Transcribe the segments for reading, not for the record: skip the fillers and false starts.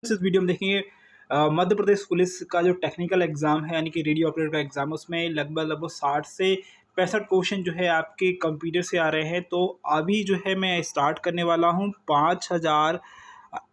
इस वीडियो में देखेंगे मध्य प्रदेश पुलिस का जो टेक्निकल एग्ज़ाम है यानी कि रेडियो ऑपरेटर का एग्ज़ाम, उसमें लगभग 60 से 65 क्वेश्चन जो है आपके कंप्यूटर से आ रहे हैं। तो अभी जो है मैं स्टार्ट करने वाला हूँ। 5000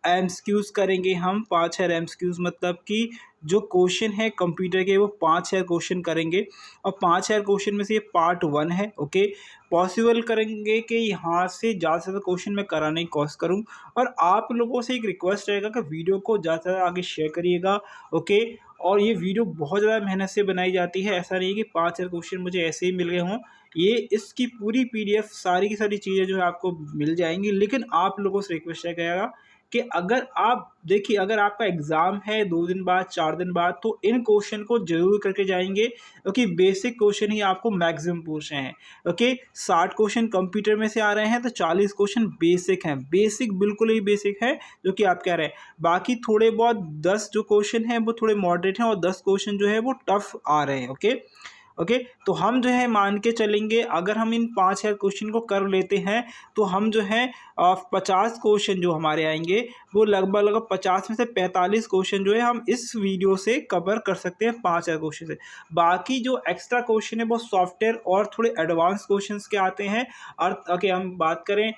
एमसीक्यूज़ करेंगे हम। 5000 एमसीक्यूज़ मतलब कि जो क्वेश्चन है कंप्यूटर के वो 5000 क्वेश्चन करेंगे और 5000 क्वेश्चन में से ये पार्ट 1 है। ओके, पॉसिबल करेंगे कि यहाँ से ज़्यादा से ज़्यादा क्वेश्चन मैं कराने की कोशिश करूँ। और आप लोगों से एक रिक्वेस्ट रहेगा कि वीडियो को ज़्यादा से ज़्यादा आगे शेयर करिएगा। ओके, और ये वीडियो बहुत ज़्यादा मेहनत से बनाई जाती है। ऐसा नहीं है कि 5000 क्वेश्चन मुझे ऐसे ही मिल गए हों। ये इसकी पूरी पीडीएफ सारी की सारी चीज़ें जो है आपको मिल जाएंगी। लेकिन आप लोगों से रिक्वेस्ट रहेगा कि अगर आप देखिए, अगर आपका एग्ज़ाम है 2 दिन बाद, 4 दिन बाद, तो इन क्वेश्चन को ज़रूर करके जाएँगे, क्योंकि बेसिक क्वेश्चन ही आपको मैक्सिमम पूछ रहे हैं। ओके, 60 क्वेश्चन कंप्यूटर में से आ रहे हैं, तो 40 क्वेश्चन बेसिक हैं। बेसिक बिल्कुल ही बेसिक है जो कि आप कह रहे हैं। बाकी थोड़े बहुत 10 जो क्वेश्चन हैं वो थोड़े मॉडरेट हैं और 10 क्वेश्चन जो है वो टफ आ रहे हैं। ओके, ओके, तो हम जो है मान के चलेंगे, अगर हम इन 5000 क्वेश्चन को कर लेते हैं तो हम जो है 50 क्वेश्चन जो हमारे आएंगे वो लगभग 50 में से 45 क्वेश्चन जो है हम इस वीडियो से कवर कर सकते हैं 5000 क्वेश्चन से। बाकी जो एक्स्ट्रा क्वेश्चन है वो सॉफ्टवेयर और थोड़े एडवांस क्वेश्चंस के आते हैं। और ओके, हम बात करें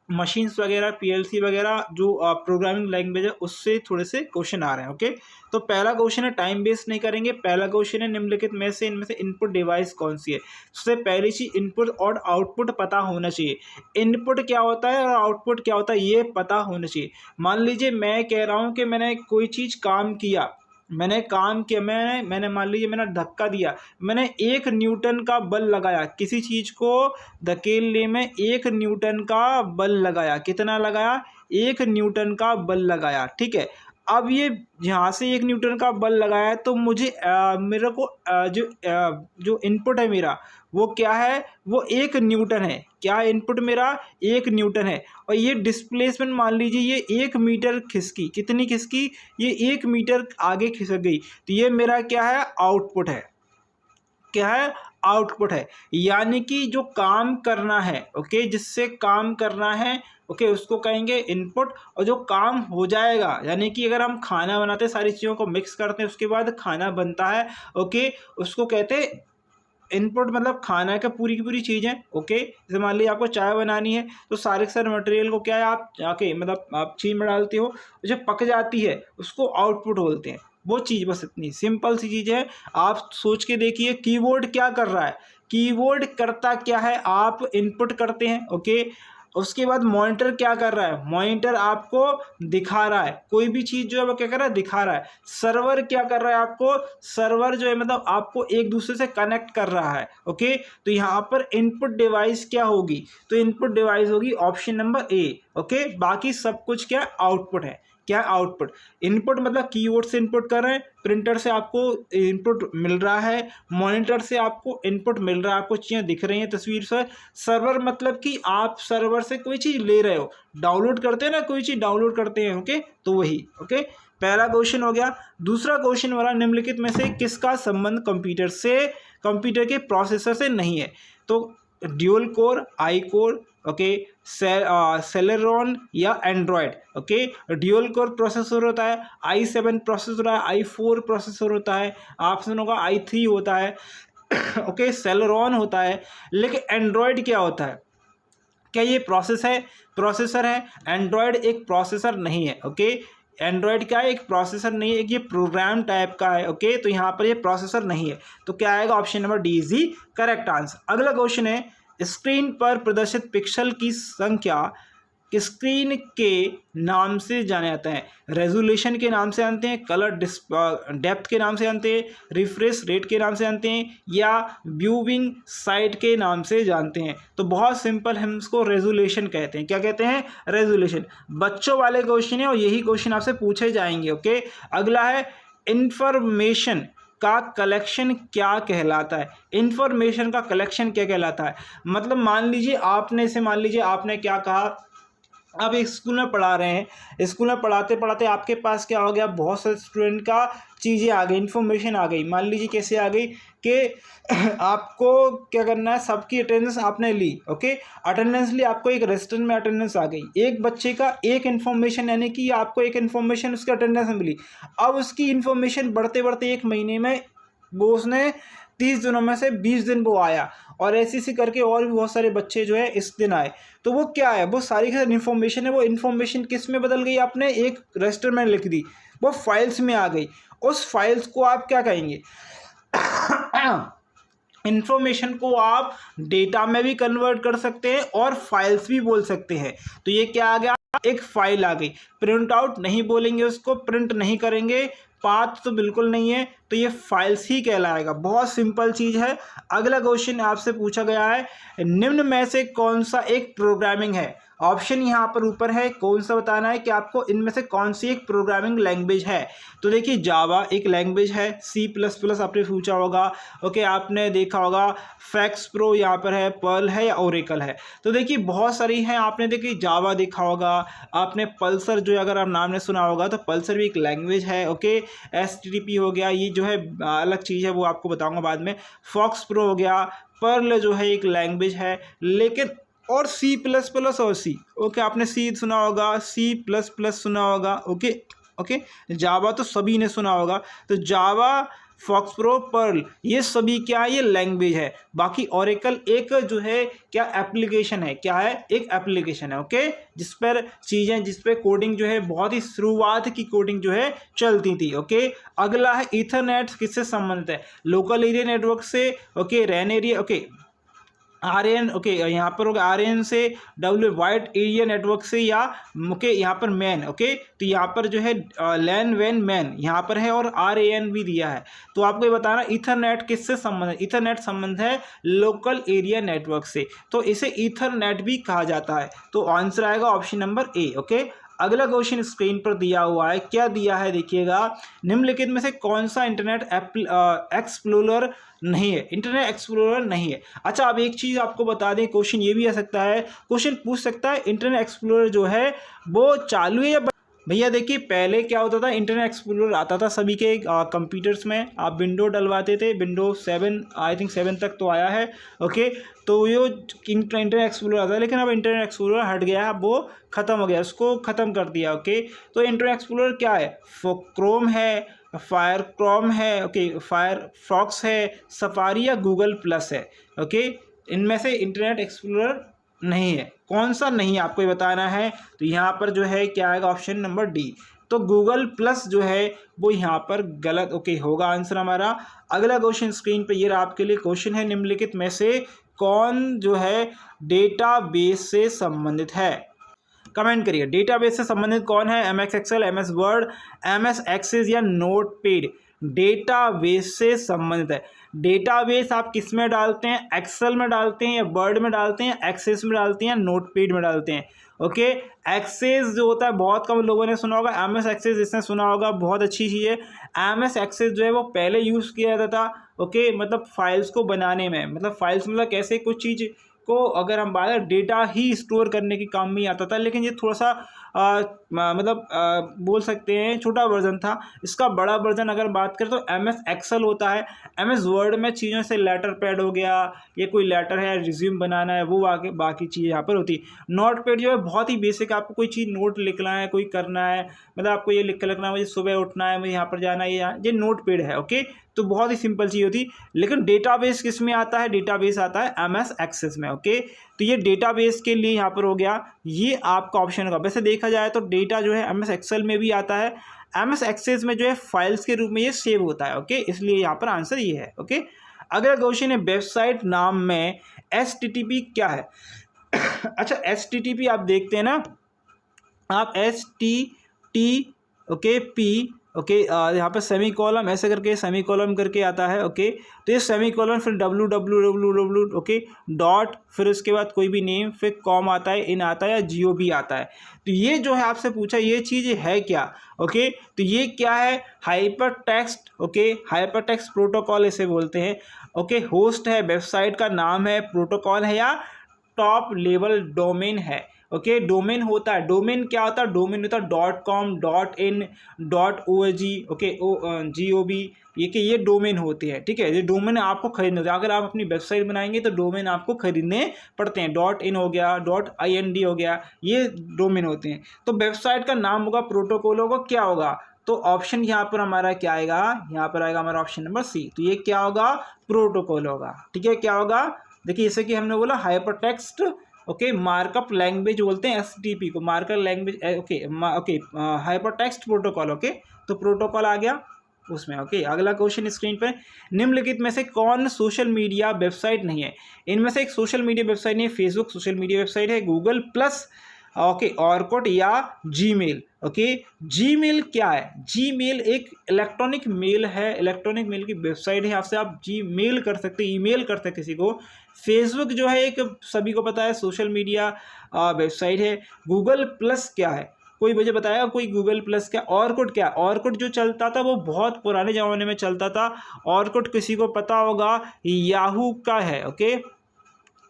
मशीन्स वगैरह, पीएलसी वगैरह जो प्रोग्रामिंग लैंग्वेज है उससे थोड़े से क्वेश्चन आ रहे हैं। ओके, तो पहला क्वेश्चन है, टाइम वेस्ट नहीं करेंगे। पहला क्वेश्चन है, निम्नलिखित में से इनमें से इनपुट डिवाइस कौन सी है। सबसे पहली चीज, इनपुट और आउटपुट पता होना चाहिए। इनपुट क्या होता है और आउटपुट क्या होता है ये पता होना चाहिए। मान लीजिए मैं कह रहा हूँ कि मैंने कोई चीज काम किया, मैंने मान लीजिए मैंने धक्का दिया, मैंने 1 न्यूटन का बल लगाया, किसी चीज़ को धकेलने में 1 न्यूटन का बल लगाया। कितना लगाया? 1 न्यूटन का बल लगाया। ठीक है, अब ये यहाँ से 1 न्यूटन का बल लगाया है, तो मुझे मेरे को जो इनपुट है मेरा वो क्या है? वो 1 न्यूटन है। क्या इनपुट मेरा? 1 न्यूटन है। और ये डिस्प्लेसमेंट मान लीजिए ये 1 मीटर खिसकी। कितनी खिसकी? ये 1 मीटर आगे खिसक गई। तो ये मेरा क्या है? आउटपुट है। क्या है? आउटपुट है। यानी कि जो काम करना है, ओके, जिससे काम करना है, ओके, उसको कहेंगे इनपुट। और जो काम हो जाएगा, यानी कि अगर हम खाना बनाते हैं, सारी चीज़ों को मिक्स करते हैं, उसके बाद खाना बनता है, ओके, उसको कहते हैं इनपुट। मतलब खाना का पूरी की पूरी चीज़ें। ओके, जैसे मान लीजिए आपको चाय बनानी है, तो सारे के सारे मटेरियल को क्या है, आप जाके मतलब आप चीज़ में डालते हो, जब पक जाती है उसको आउटपुट बोलते हैं। वो चीज़ बस इतनी सिंपल सी चीज़ है। आप सोच के देखिए, कीबोर्ड क्या कर रहा है? कीबोर्ड करता क्या है? आप इनपुट करते हैं। ओके, उसके बाद मॉनिटर क्या कर रहा है? मॉनिटर आपको दिखा रहा है, कोई भी चीज़ जो है वो क्या कर रहा है? दिखा रहा है। सर्वर क्या कर रहा है आपको? सर्वर जो है मतलब आपको एक दूसरे से कनेक्ट कर रहा है। ओके, तो यहाँ पर इनपुट डिवाइस क्या होगी? तो इनपुट डिवाइस होगी ऑप्शन नंबर ए। ओके, बाकी सब कुछ क्या? आउटपुट है। क्या? आउटपुट। इनपुट मतलब कीबोर्ड से इनपुट कर रहे हैं, प्रिंटर से आपको इनपुट मिल रहा है, मॉनिटर से आपको इनपुट मिल रहा है, आपको चीज़ें दिख रही हैं तस्वीर से। सर्वर मतलब कि आप सर्वर से कोई चीज़ ले रहे हो, डाउनलोड करते हैं ना, कोई चीज़ डाउनलोड करते हैं। ओके, तो वही। ओके, पहला क्वेश्चन हो गया। दूसरा क्वेश्चन वाला, निम्नलिखित में से किसका संबंध कंप्यूटर से, कंप्यूटर के प्रोसेसर से नहीं है? तो ड्यूल कोर, आई कोर, ओके, सेलेरॉन या Android. Okay, dual core processor होता है, i7 प्रोसेसर है, i4 प्रोसेसर होता है, ऑप्शन होगा i3 होता है। ओके, सेलेरॉन होता है। लेकिन एंड्रॉयड क्या होता है? क्या ये प्रोसेसर है? एंड्रॉयड एक प्रोसेसर नहीं है। ओके, एंड्रॉयड क्या है? एक प्रोसेसर नहीं है, एक ये प्रोग्राम टाइप का है। ओके, तो यहाँ पर ये प्रोसेसर नहीं है, तो क्या आएगा? Option number D is the correct answer. अगला क्वेश्चन है, स्क्रीन पर प्रदर्शित पिक्सल की संख्या स्क्रीन के नाम से जाने जाते हैं? रेजोल्यूशन के नाम से जानते हैं, कलर डेप्थ के नाम से जानते हैं, रिफ्रेश रेट के नाम से जानते हैं, या व्यूइंग साइट के नाम से जानते हैं? तो बहुत सिंपल, हम इसको रेजोल्यूशन कहते हैं। क्या कहते हैं? रेजोल्यूशन। बच्चों वाले क्वेश्चन है और यही क्वेश्चन आपसे पूछे जाएंगे। ओके, अगला है, इंफॉर्मेशन का कलेक्शन क्या कहलाता है? इंफॉर्मेशन का कलेक्शन क्या कहलाता है? मतलब मान लीजिए आपने क्या कहा, आप एक स्कूल में पढ़ा रहे हैं, स्कूल में पढ़ाते पढ़ाते आपके पास क्या हो गया, बहुत सारे स्टूडेंट का चीज़ें आ गई, इन्फॉर्मेशन आ गई। मान लीजिए कैसे आ गई कि आपको क्या करना है, सबकी अटेंडेंस आपने ली, ओके, अटेंडेंस ली, आपको एक रेस्टोरेंट में अटेंडेंस आ गई, एक बच्चे का एक इन्फॉर्मेशन, यानी कि आपको एक इन्फॉर्मेशन उसके अटेंडेंस में मिली। अब उसकी इन्फॉर्मेशन बढ़ते बढ़ते एक महीने में वो उसने 30 दिनों में से 20 दिन वो आया, और ऐसे करके और भी बहुत सारे बच्चे जो है इस दिन आए। तो वो क्या है, वो सारी की इन्फॉर्मेशन है, वो इन्फॉर्मेशन किस में बदल गई, आपने एक रजिस्टर में लिख दी, वो फाइल्स में आ गई। उस फाइल्स को आप क्या कहेंगे, इन्फॉर्मेशन को आप डेटा में भी कन्वर्ट कर सकते हैं और फाइल्स भी बोल सकते हैं। तो ये क्या आ गया, एक फाइल आ गई। प्रिंट आउट नहीं बोलेंगे, उसको प्रिंट नहीं करेंगे, पाथ तो बिल्कुल नहीं है, तो ये फाइल्स ही कहलाएगा। बहुत सिंपल चीज़ है। अगला क्वेश्चन आपसे पूछा गया है, निम्न में से कौन सा एक प्रोग्रामिंग है। ऑप्शन यहाँ पर ऊपर है, कौन सा बताना है कि आपको इनमें से कौन सी एक प्रोग्रामिंग लैंग्वेज है। तो देखिए जावा एक लैंग्वेज है, C++ आपने पूछा होगा, ओके, आपने देखा होगा फैक्स प्रो यहाँ पर है, पर्ल है या ओरेकल है। तो देखिए बहुत सारी हैं, आपने देखिए जावा देखा होगा, आपने पल्सर जो अगर आप नाम ने सुना होगा तो पल्सर भी एक लैंग्वेज है, ओके, HTTP हो गया, ये जो है अलग चीज़ है, वो आपको बताऊंगा बाद में। फॉक्स प्रो हो गया, पर्ल जो है एक लैंग्वेज है, लेकिन और C++ और C, ओके, आपने C सुना होगा, C++ सुना होगा, ओके ओके, जावा तो सभी ने सुना होगा। तो जावा, फॉक्स प्रो, पर्ल, ये सभी क्या है, ये लैंग्वेज है। बाकी ओरेकल एक जो है क्या एप्लीकेशन है, क्या है, एक एप्लीकेशन है, ओके, जिस पर चीज़ें, जिस पर कोडिंग जो है बहुत ही शुरुआत की कोडिंग जो है चलती थी, ओके। अगला है ईथरनेट, किससे संबंधित है, लोकल एरिया नेटवर्क से, ओके, रैन एरिया, ओके, RAN, ओके, यहाँ पर होगा RAN से, वाइड एरिया नेटवर्क से, या ओके यहाँ पर मैन, ओके, तो यहाँ पर जो है लैन वैन मैन यहाँ पर है, और RAN भी दिया है। तो आपको ये बताना ईथरनेट किससे संबंध है, ईथरनेट संबंध है लोकल एरिया नेटवर्क से, तो इसे ईथरनेट भी कहा जाता है। तो आंसर आएगा ऑप्शन नंबर ए, ओके। अगला क्वेश्चन स्क्रीन पर दिया हुआ है, क्या दिया है देखिएगा, निम्नलिखित में से कौन सा इंटरनेट एक्सप्लोरर नहीं है, इंटरनेट एक्सप्लोरर नहीं है। अच्छा, अब एक चीज़ आपको बता दें, क्वेश्चन ये भी आ सकता है, क्वेश्चन पूछ सकता है इंटरनेट एक्सप्लोरर जो है वो चालू है या भैया देखिए पहले क्या होता था, इंटरनेट एक्सप्लोरर आता था सभी के कंप्यूटर्स में, आप विंडो डलवाते थे, विंडो 7 आई थिंक 7 तक तो आया है, ओके। तो ये इंटरनेट एक्सप्लोरर आता है, लेकिन अब इंटरनेट एक्सप्लोरर हट गया है, वो ख़त्म हो गया, उसको ख़त्म कर दिया, ओके। तो इंटरनेट एक्सप्लोरर क्या है, क्रोम है, फायर क्रोम है, ओके, फायरफॉक्स है, सफारी या गूगल प्लस है, ओके। इनमें से इंटरनेट एक्सप्लोरर नहीं है, कौन सा नहीं है आपको ये बताना है। तो यहाँ पर जो है क्या आएगा, ऑप्शन नंबर डी, तो गूगल प्लस जो है वो यहाँ पर गलत, ओके, होगा आंसर हमारा। अगला क्वेश्चन स्क्रीन पे ये रहा आपके लिए, क्वेश्चन है निम्नलिखित में से कौन जो है डेटाबेस से संबंधित है, कमेंट करिए। डेटाबेस से संबंधित कौन है, MS excel, MS word, MS access या नोटपैड, डेटाबेस से संबंधित है। डेटाबेस आप किस में डालते हैं, एक्सेल में डालते हैं या वर्ड में डालते हैं, एक्सेस में डालते हैं, नोटपैड में डालते हैं, ओके। एक्सेस जो होता है बहुत कम लोगों ने सुना होगा, MS एक्सेस जिसने सुना होगा बहुत अच्छी चीज़ है। MS एक्सेस जो है वो पहले यूज़ किया जाता था, ओके, मतलब फाइल्स को बनाने में, मतलब फाइल्स मतलब कैसे कुछ चीज़ को अगर हम बात करें डेटा ही स्टोर करने के काम में ही आता था, लेकिन ये थोड़ा सा मतलब बोल सकते हैं छोटा वर्जन था। इसका बड़ा वर्जन अगर बात करें तो MS एक्सेल होता है। MS वर्ड में चीज़ों से लेटर पैड हो गया, ये कोई लेटर है, रिज्यूम बनाना है, वो आगे बाकी चीज़ें यहाँ पर होती। नोट पैड जो है बहुत ही बेसिक, आपको कोई चीज़ नोट लिखना है, कोई करना है, मतलब आपको ये लिख कर रखना है, मुझे सुबह उठना है, मुझे यहाँ पर जाना है, ये नोट पैड है, ओके। तो बहुत ही सिंपल चीज़ होती। लेकिन डेटाबेस किस में आता है, डेटाबेस आता है MS एक्सेस में, ओके। तो ये डेटाबेस के लिए यहाँ पर हो गया, ये आपका ऑप्शन होगा। वैसे देखा जाए तो डेटा जो है MS एक्सेल में भी आता है, MS एक्सेस में जो है फाइल्स के रूप में ये सेव होता है, ओके, इसलिए यहाँ पर आंसर ये है, ओके। अगला क्वेश्चन है, वेबसाइट नाम में HTTP क्या है। अच्छा, HTTP आप देखते हैं ना, आप HTTP, ओके, P, ओके, यहाँ पर सेमी कॉलम ऐसे करके सेमी कॉलम करके आता है, ओके। तो ये सेमी कॉलम फिर www, ओके, डॉट, फिर उसके बाद कोई भी नेम, फिर कॉम आता है, इन आता है या GOB आता है। तो ये जो है आपसे पूछा, ये चीज़ है क्या, ओके। तो ये क्या है, hyper text, okay, hyper text protocol इसे बोलते हैं, ओके। होस्ट है, वेबसाइट का नाम है, प्रोटोकॉल है या टॉप लेवल डोमेन है, ओके, डोमेन होता है, डोमेन क्या होता है, डोमेन होता है .com, .in, .org, okay, .gov, ये डोमेन होते हैं, ठीक है। ये डोमेन आपको खरीदने होते हैं। अगर आप अपनी वेबसाइट बनाएंगे तो डोमेन आपको खरीदने पड़ते हैं। .in हो गया, .ind हो गया, ये डोमेन होते हैं। तो वेबसाइट का नाम होगा, प्रोटोकॉल होगा, क्या होगा, तो ऑप्शन यहाँ पर हमारा क्या आएगा, यहाँ पर आएगा हमारा ऑप्शन नंबर सी। तो ये क्या होगा, प्रोटोकॉल होगा, ठीक है। क्या होगा, देखिए जैसे कि हमने बोला hyper text, okay, markup language बोलते हैं एसटीपी को, markup language, okay, hyper text protocol, okay, तो प्रोटोकॉल आ गया उसमें, ओके। अगला क्वेश्चन स्क्रीन पर, निम्नलिखित में से कौन सोशल मीडिया वेबसाइट नहीं है। इनमें से एक सोशल मीडिया वेबसाइट नहीं है, फेसबुक सोशल मीडिया वेबसाइट है, गूगल प्लस, ओके, ऑर्कुट या जीमेल, ओके। जीमेल क्या है, जीमेल एक इलेक्ट्रॉनिक मेल है, इलेक्ट्रॉनिक मेल की वेबसाइट है, आपसे आप जीमेल कर सकते हैं, ईमेल कर सकते हैं किसी को। फेसबुक जो है एक सभी को पता है सोशल मीडिया वेबसाइट है। गूगल प्लस क्या है, कोई मुझे बताया कोई, गूगल प्लस क्या, ऑर्कुट क्या, ऑर्कुट जो चलता था वो बहुत पुराने ज़माने में चलता था। ऑर्कुट किसी को पता होगा, याहू का है, ओके,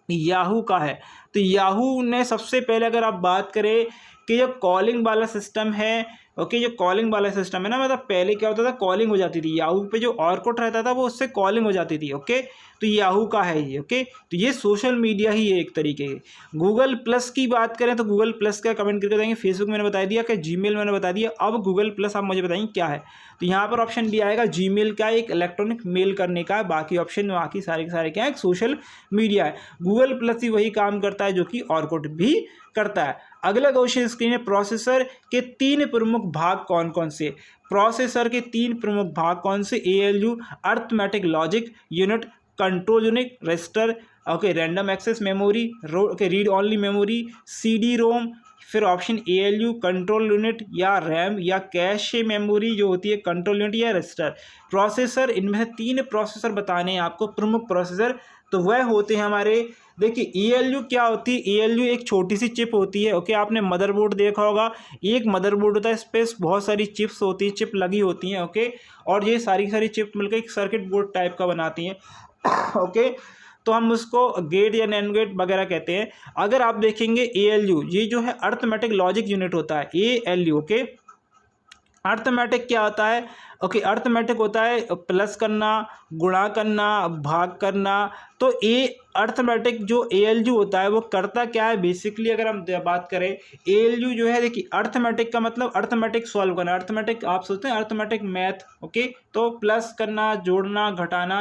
याहू का है। तो याहू ने सबसे पहले, अगर आप बात करें कि जो कॉलिंग वाला सिस्टम है, ओके, जो कॉलिंग वाला सिस्टम है ना, मतलब पहले क्या होता था, कॉलिंग हो जाती थी, याहू पे जो ऑर्कुट रहता था वो उससे कॉलिंग हो जाती थी, ओके। तो याहू का है ये, ओके। तो ये सोशल मीडिया ही है एक तरीके की। गूगल प्लस की बात करें तो गूगल प्लस का कमेंट करके बताएंगे, फेसबुक मैंने बता दिया, कि जीमेल मैंने बता दिया, अब गूगल प्लस आप मुझे बताएंगे क्या है। तो यहाँ पर ऑप्शन डी आएगा, जीमेल का एक इलेक्ट्रॉनिक मेल करने का, बाकी ऑप्शन बाकी सारे के सारे क्या है, सोशल मीडिया है। गूगल प्लस ही वही काम करता है जो कि ऑर्कुट भी करता है। अगला क्वेश्चन स्क्रीन है, प्रोसेसर के 3 प्रमुख भाग कौन कौन से। प्रोसेसर के 3 प्रमुख भाग कौन से, ALU, arithmetic logic unit, control unit, register, okay, random access memory, okay, read only memory, CD ROM, फिर ऑप्शन एएलयू, कंट्रोल यूनिट या रैम या कैश मेमोरी जो होती है, कंट्रोल यूनिट या रजिस्टर। प्रोसेसर, इनमें से 3 प्रोसेसर बताने हैं आपको, प्रमुख प्रोसेसर, तो वह होते हैं हमारे, देखिए एएलयू क्या होती है, एएलयू एक छोटी सी चिप होती है, ओके। आपने मदरबोर्ड देखा होगा, एक मदरबोर्ड होता है, इस पर बहुत सारी चिप्स होती हैं, चिप लगी होती हैं, ओके, और ये सारी सारी चिप मिलकर एक सर्किट बोर्ड टाइप का बनाती हैं, ओके। तो हम उसको गेट या नैंड गेट वगैरह कहते हैं। अगर आप देखेंगे एएलयू, ये जो है अर्थमेटिक लॉजिक यूनिट होता है, एएलयू, ओके। अर्थमेटिक क्या होता है, ओके, अर्थमेटिक होता है प्लस करना, गुणा करना, भाग करना। तो ए अर्थमेटिक जो एएलयू होता है वो करता क्या है, बेसिकली अगर हम बात करें, एएलयू जो है, देखिए अर्थमेटिक का मतलब अर्थमेटिक सॉल्व करना, अर्थमेटिक आप सोचते हैं अर्थमेटिक मैथ, ओके, तो प्लस करना, जोड़ना, घटाना,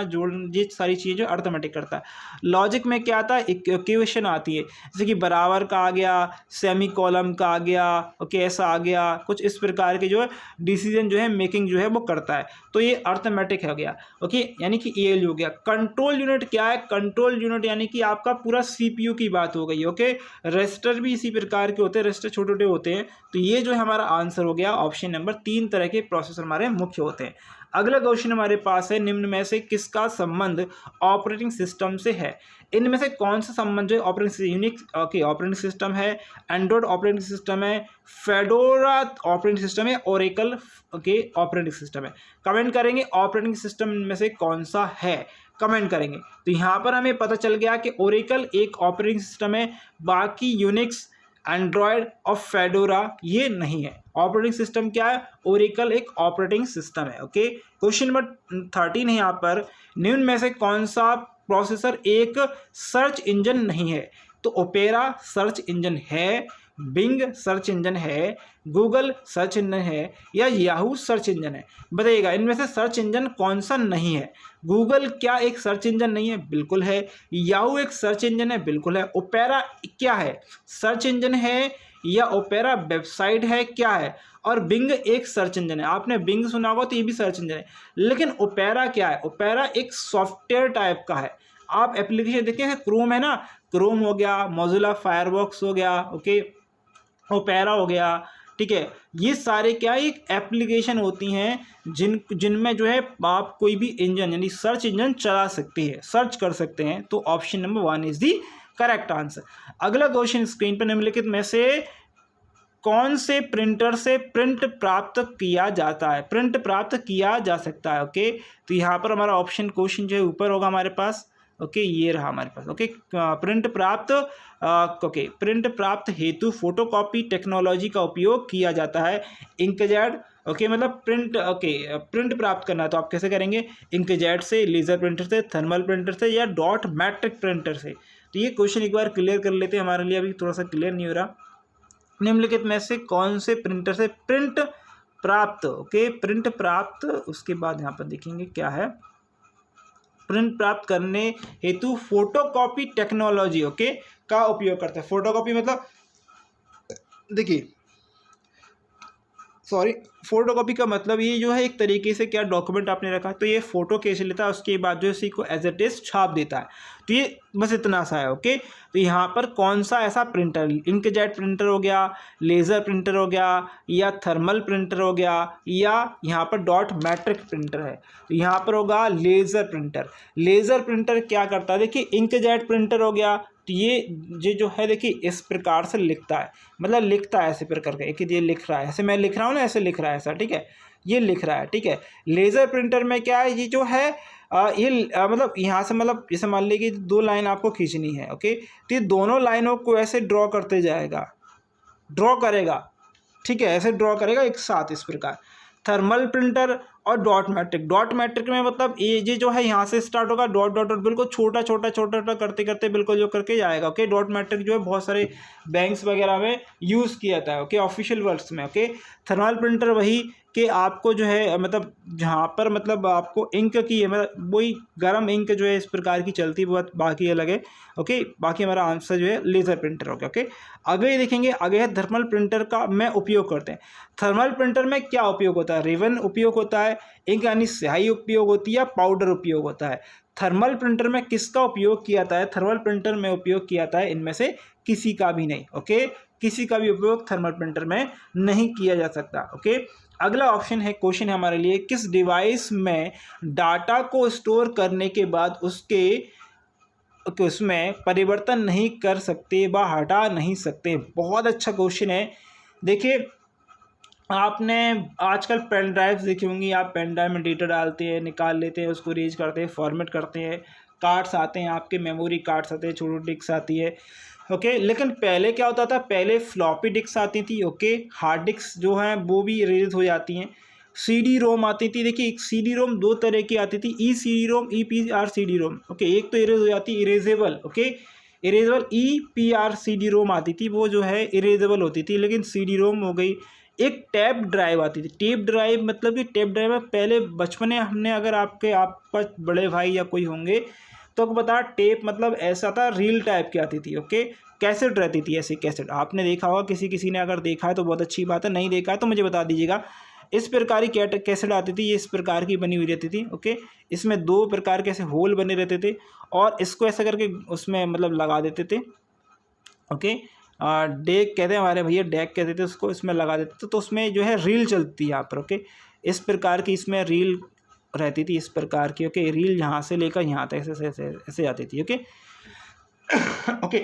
ये सारी चीज़ें अर्थमेटिक करता है। लॉजिक में क्या आता है, इक्वेशन आती है, जैसे कि बराबर का आ गया, सेमी कॉलम का आ गया, ओके, ऐसा आ गया, कुछ इस प्रकार के जो है डिसीजन जो है मेकिंग जो है वो करता है, तो ये अर्थमेटिक हो गया, ओके, यानी कि एएलयू हो गया। कंट्रोल यूनिट क्या है, कंट्रोल यूनिट यानी कि आपका पूरा सीपीयू की बात हो गई, ओके। रजिस्टर भी इसी प्रकार के होते हैं, रजिस्टर छोटे छोटे होते हैं। तो ये जो है हमारा आंसर हो गया ऑप्शन नंबर 3 तरह के प्रोसेसर हमारे मुख्य होते हैं। अगला क्वेश्चन हमारे पास है, निम्न में से किसका संबंध ऑपरेटिंग सिस्टम से है। इनमें से कौन सा संबंध जो operating Unix, okay, operating system है, एंड्रॉइड ऑपरेटिंग सिस्टम है, फेडोरा ऑपरेटिंग सिस्टम है, ओरेकल, ओके, ऑपरेटिंग सिस्टम है। कमेंट करेंगे ऑपरेटिंग सिस्टम में से कौन सा है, कमेंट करेंगे। तो यहाँ पर हमें पता चल गया कि ओरेकल एक ऑपरेटिंग सिस्टम है, बाकी यूनिक्स, एंड्रॉयड और फेडोरा ये नहीं है। ऑपरेटिंग सिस्टम क्या है, ओरेकल एक ऑपरेटिंग सिस्टम है, ओके। क्वेश्चन नंबर 13 है यहाँ पर, निम्न में से कौन सा प्रोसेसर एक सर्च इंजन नहीं है। तो ओपेरा सर्च इंजन है, बिंग सर्च इंजन है, गूगल सर्च इंजन है या याहू सर्च इंजन है, बताइएगा इनमें से सर्च इंजन कौन सा नहीं है। गूगल क्या एक सर्च इंजन नहीं है, बिल्कुल है। याहू एक सर्च इंजन है, बिल्कुल है। ओपेरा क्या है, सर्च इंजन है या ओपेरा वेबसाइट है, क्या है। और बिंग एक सर्च इंजन है, आपने बिंग सुना होगा तो ये भी सर्च इंजन है। लेकिन ओपेरा क्या है, ओपेरा एक सॉफ्टवेयर टाइप का है। आप एप्लीकेशन देखें, क्रोम है ना, क्रोम हो गया, मोजिला फायरफॉक्स हो गया, ओके, ओपेरा हो गया, ठीक है। ये सारे क्या एक एप्लीकेशन होती हैं जिनमें जो है आप कोई भी इंजन यानी सर्च इंजन चला सकते हैं, सर्च कर सकते हैं। तो option number 1 is the correct answer. अगला क्वेश्चन स्क्रीन पर निम्नलिखित में से कौन से प्रिंटर से प्रिंट प्राप्त किया जाता है, प्रिंट प्राप्त किया जा सकता है, ओके। तो यहाँ पर हमारा ऑप्शन क्वेश्चन जो है ऊपर होगा हमारे पास, ओके, ये रहा हमारे पास। ओके, प्रिंट प्राप्त प्रिंट प्राप्त हेतु फोटोकॉपी टेक्नोलॉजी का उपयोग किया जाता है। इंकजेट, ओके, मतलब प्रिंट, ओके, प्रिंट प्राप्त करना है तो आप कैसे करेंगे? इंकजेट से, लेज़र प्रिंटर से, थर्मल प्रिंटर से या डॉट मैट्रिक प्रिंटर से। तो ये क्वेश्चन एक बार क्लियर कर लेते हैं, हमारे लिए अभी थोड़ा सा क्लियर नहीं हो रहा। निम्नलिखित में से कौन से प्रिंटर से प्रिंट प्राप्त, ओके, प्रिंट प्राप्त, उसके बाद यहाँ पर देखेंगे क्या है, प्रिंट प्राप्त करने हेतु फोटोकॉपी टेक्नोलॉजी, ओके, का उपयोग करते हैं। फोटोकॉपी मतलब देखिए, सॉरी, फोटोकॉपी का मतलब ये जो है एक तरीके से क्या डॉक्यूमेंट आपने रखा है तो ये फ़ोटो खींच लेता है, उसके बाद जो इसी को एज इट इज़ छाप देता है। तो ये बस इतना सा है। ओके, तो यहाँ पर कौन सा ऐसा प्रिंटर, इंकजेट प्रिंटर हो गया, लेज़र प्रिंटर हो गया, या थर्मल प्रिंटर हो गया, या यहाँ पर डॉट मैट्रिक प्रिंटर है। तो यहाँ पर होगा लेज़र प्रिंटर। लेज़र प्रिंटर क्या करता है? देखिए, इंकजेट प्रिंटर हो गया तो ये जो है देखिए इस प्रकार से लिखता है, मतलब लिखता है ऐसे प्रकार का, एक ये लिख रहा है, ऐसे मैं लिख रहा हूँ ना, ऐसे लिख रहा है ऐसा, ठीक है, ये लिख रहा है, ठीक है। लेज़र प्रिंटर में क्या है, ये जो है मतलब यहाँ से, मतलब जैसे मान लीजिए कि 2 लाइन आपको खींचनी है, ओके, तो ये दोनों लाइनों को ऐसे ड्रॉ करते जाएगा, ड्रॉ करेगा, ठीक है, ऐसे ड्रॉ करेगा एक साथ इस प्रकार। थर्मल प्रिंटर और डॉट मैट्रिक, डॉट मैट्रिक में मतलब ये जो है यहाँ से स्टार्ट होगा, डॉट डॉट डॉट बिल्कुल छोटा छोटा छोटा छोटा करते करते बिल्कुल जो करके जाएगा। ओके, डॉट मैट्रिक जो है बहुत सारे बैंक्स वगैरह में यूज़ किया जाता है, ओके, ऑफिशियल वर्ड्स में। ओके, थर्मल प्रिंटर वही कि आपको जो है मतलब जहाँ पर मतलब आपको इंक की है, मतलब वही गर्म इंक जो है इस प्रकार की चलती है, बहुत बाकी अलग है। ओके, बाकी हमारा आंसर जो है लेज़र प्रिंटर हो गया। ओके, आगे देखेंगे, आगे है थर्मल प्रिंटर का में उपयोग करते हैं। थर्मल प्रिंटर में क्या उपयोग होता है? रिबन उपयोग होता है, इंक यानी स्याही उपयोग होती है, पाउडर उपयोग होता है। थर्मल प्रिंटर में किसका उपयोग किया जाता है? थर्मल प्रिंटर में उपयोग किया जाता है इनमें से किसी का भी नहीं। ओके, किसी का भी उपयोग थर्मल प्रिंटर में नहीं किया जा सकता। ओके, अगला ऑप्शन है, क्वेश्चन है हमारे लिए, किस डिवाइस में डाटा को स्टोर करने के बाद उसमें परिवर्तन नहीं कर सकते व हटा नहीं सकते? बहुत अच्छा क्वेश्चन है। देखिए, आपने आजकल पेन ड्राइव देखी होंगी, आप पेन ड्राइव में डेटा डालते हैं, निकाल लेते हैं, उसको रीच करते हैं, फॉर्मेट करते हैं, कार्ड्स आते हैं, आपके मेमोरी कार्ड्स आते हैं, छोटी डिस्क आती है। ओके, लेकिन पहले क्या होता था? पहले फ्लॉपी डिस्क आती थी, ओके, हार्ड डिस्क जो हैं वो भी इरेज हो जाती हैं, CD रोम आती थी। देखिए, एक CD रोम 2 तरह की आती थी, ECD रोम, EPR CD रोम। ओके, एक तो इरेज हो जाती, erasable, okay, erasable EPR CD रोम आती थी, वो जो है इरेजेबल होती थी, लेकिन CD रोम हो गई। एक टैप ड्राइव आती थी। टेप ड्राइव मतलब कि टेप ड्राइव में पहले बचपन में हमने, अगर आपका बड़े भाई या कोई होंगे तो आपको बता, टेप मतलब ऐसा था, रील टाइप की आती थी। ओके, कैसेट रहती थी, ऐसी कैसेट आपने देखा होगा, किसी ने अगर देखा है तो बहुत अच्छी बात है, नहीं देखा है तो मुझे बता दीजिएगा। इस प्रकार की कैसेट आती थी, ये इस प्रकार की बनी हुई रहती थी। ओके, इसमें 2 प्रकार के ऐसे होल बने रहते थे और इसको ऐसा करके उसमें मतलब लगा देते थे। ओके, डेक कहते हैं हमारे भैया, डेक कहते थे उसको, इसमें लगा देते थे तो उसमें जो है रील चलती है यहाँ पर। ओके, इस प्रकार की इसमें रील रहती थी, इस प्रकार की। ओके, रील यहाँ से लेकर यहाँ तक ऐसे ऐसे ऐसे जाती थी। ओके ओके,